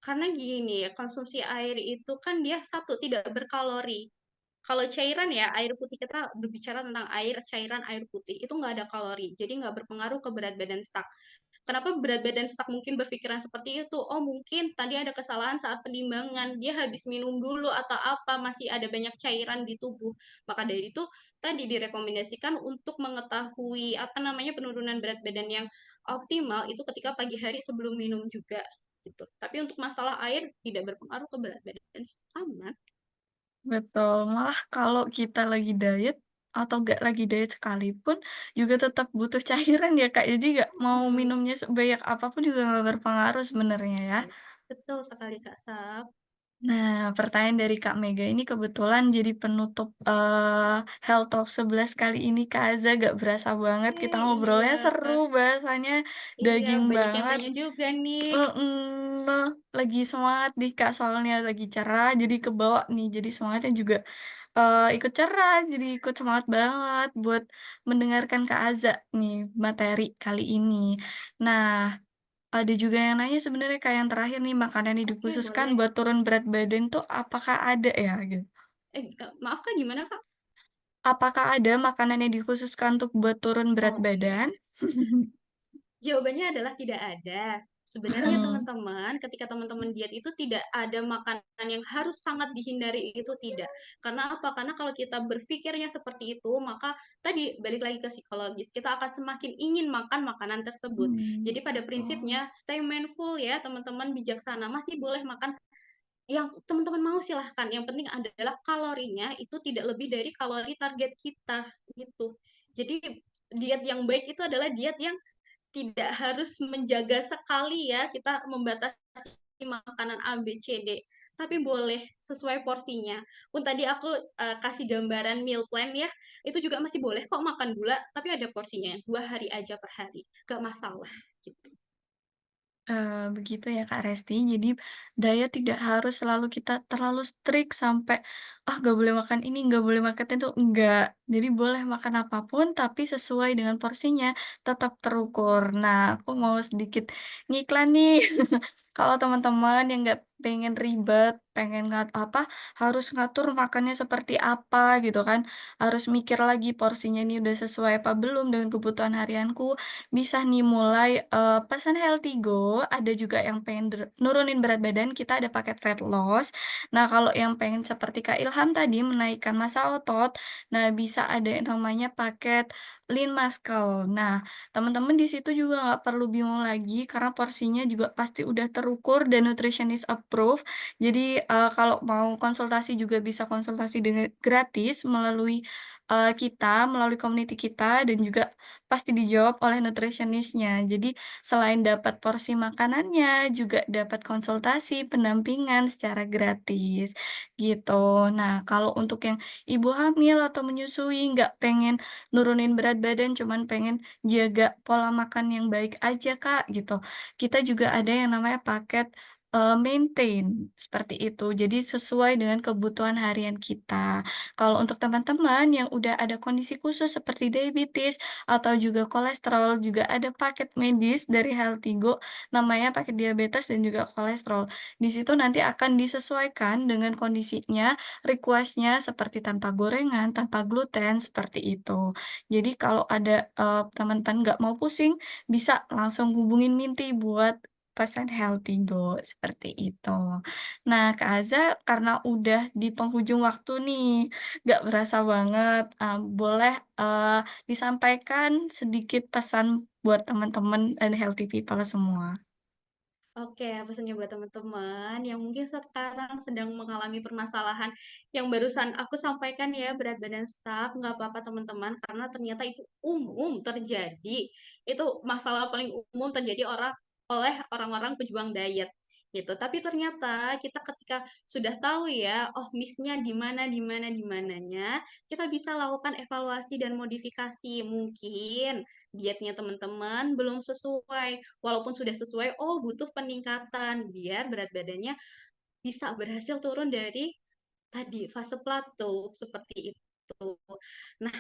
karena gini ya, konsumsi air itu kan dia satu, tidak berkalori. Kalau cairan ya, air putih kita berbicara tentang air, cairan air putih, itu nggak ada kalori, jadi nggak berpengaruh ke berat badan stuck. Kenapa berat badan stuck mungkin berpikiran seperti itu? Oh, mungkin tadi ada kesalahan saat penimbangan, dia habis minum dulu atau apa, masih ada banyak cairan di tubuh. Maka dari itu tadi direkomendasikan untuk mengetahui apa namanya penurunan berat badan yang optimal itu ketika pagi hari sebelum minum juga gitu. Tapi untuk masalah air tidak berpengaruh ke berat badan, aman. Betul, malah kalau kita lagi diet atau nggak lagi diet sekalipun juga tetap butuh cairan ya, Kak, jadi nggak mau Mhm, minumnya sebanyak apapun juga nggak berpengaruh sebenarnya ya. betul sekali Kak Sap. Nah, pertanyaan dari Kak Mega ini kebetulan jadi penutup, Health Talk 11 kali ini, Kak Aza, gak berasa banget kita Iya, ngobrolnya seru, bahasanya iya daging banyak yang banget. tanya juga nih. Nah, lagi semangat nih, Kak, soalnya lagi cerah jadi kebawa nih, jadi semangatnya juga, ikut cerah, jadi ikut semangat banget buat mendengarkan Kak Aza nih materi kali ini. Nah, ada juga yang nanya sebenarnya Kak, yang terakhir nih, makanan yang Oke dikhususkan boleh. buat turun berat badan tuh apakah ada ya, gitu? Maaf Kak gimana Kak? Apakah ada makanan yang dikhususkan untuk buat turun berat Oke. badan? Jawabannya adalah tidak ada. Sebenarnya Mhm, teman-teman, ketika teman-teman diet itu tidak ada makanan yang harus sangat dihindari itu tidak. Karena apa? Karena kalau kita berpikirnya seperti itu, maka tadi balik lagi ke psikologis, kita akan semakin ingin makan makanan tersebut. Jadi pada betul. prinsipnya stay mindful ya teman-teman, bijaksana. Masih boleh makan yang teman-teman mau silahkan. Yang penting adalah kalorinya itu tidak lebih dari kalori target kita gitu. Jadi diet yang baik itu adalah diet yang tidak harus menjaga sekali ya kita membatasi makanan A, B, C, D. Tapi boleh sesuai porsinya. Pun tadi aku kasih gambaran meal plan ya, itu juga masih boleh kok makan gula, tapi ada porsinya. 2 hari aja per hari, gak masalah. Gitu. Begitu ya Kak Resti. Jadi diet tidak harus selalu kita terlalu strict sampai, "Ah, nggak boleh makan ini, nggak boleh makan itu," enggak. Jadi boleh makan apapun tapi sesuai dengan porsinya, tetap terukur. Nah, aku mau sedikit ngiklan nih. Kalau teman-teman yang nggak pengen ribet, pengen harus ngatur makannya seperti apa gitu kan, harus mikir lagi porsinya ini udah sesuai apa belum dengan kebutuhan harianku, bisa nih mulai, pesan Healthy Go, ada juga yang pengen nurunin berat badan, kita ada paket fat loss. Nah, kalau yang pengen seperti Kak Ilham tadi, menaikkan massa otot, nah bisa ada yang namanya paket Lean Muscle. Nah, teman-teman di situ juga nggak perlu bingung lagi, karena porsinya juga pasti udah terukur dan nutritionist approved. Jadi, kalau mau konsultasi juga bisa konsultasi dengan gratis melalui, kita, melalui community kita dan juga pasti dijawab oleh nutritionist-nya. Jadi selain dapat porsi makanannya, juga dapat konsultasi, pendampingan secara gratis, gitu. Nah, kalau untuk yang ibu hamil atau menyusui, nggak pengen nurunin berat badan, cuman pengen jaga pola makan yang baik aja, Kak, gitu. Kita juga ada yang namanya paket, maintain, seperti itu. Jadi sesuai dengan kebutuhan harian kita. Kalau untuk teman-teman yang udah ada kondisi khusus seperti diabetes, atau juga kolesterol, juga ada paket medis dari Healthy Go, namanya paket diabetes dan juga kolesterol. Di situ nanti akan disesuaikan dengan kondisinya, request-nya seperti tanpa gorengan, tanpa gluten, seperti itu. Jadi kalau ada, teman-teman nggak mau pusing, bisa langsung hubungin Minty buat pesan Healthy Go, seperti itu. Nah, Kak Aza, karena udah di penghujung waktu nih, nggak berasa banget, boleh, disampaikan sedikit pesan buat teman-teman dan healthy people semua. Oke, pesannya buat teman-teman yang mungkin sekarang sedang mengalami permasalahan yang barusan aku sampaikan ya, berat badan stuck, nggak apa-apa teman-teman, karena ternyata itu umum terjadi. Itu masalah paling umum terjadi oleh orang-orang pejuang diet gitu. Tapi ternyata kita ketika sudah tahu ya, oh miss-nya di mana, di mana, di mananya, kita bisa lakukan evaluasi dan modifikasi. Mungkin dietnya teman-teman belum sesuai. Walaupun sudah sesuai, oh butuh peningkatan biar berat badannya bisa berhasil turun dari tadi fase plateau seperti itu. Nah,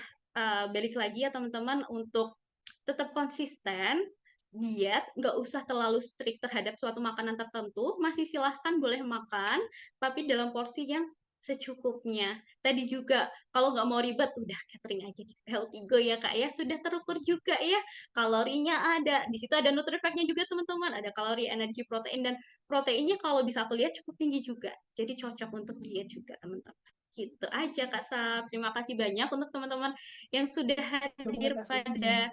balik lagi ya teman-teman untuk tetap konsisten diet, nggak usah terlalu strict terhadap suatu makanan tertentu, masih silahkan boleh makan, tapi dalam porsi yang secukupnya. Tadi juga kalau nggak mau ribet, udah catering aja di Healthy Go ya Kak ya. Sudah terukur juga ya, kalorinya ada. Di situ ada NutriFact-nya juga teman-teman. Ada kalori, energi, protein, dan proteinnya kalau bisa aku lihat cukup tinggi juga. Jadi cocok untuk diet juga teman-teman. Gitu aja Kak Sab. Terima kasih banyak untuk teman-teman yang sudah hadir pada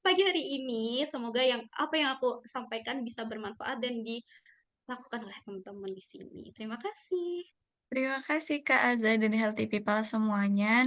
pagi hari ini. Semoga apa yang aku sampaikan bisa bermanfaat dan dilakukan oleh teman-teman di sini. Terima kasih. Terima kasih Kak Azza dan Healthy People semuanya.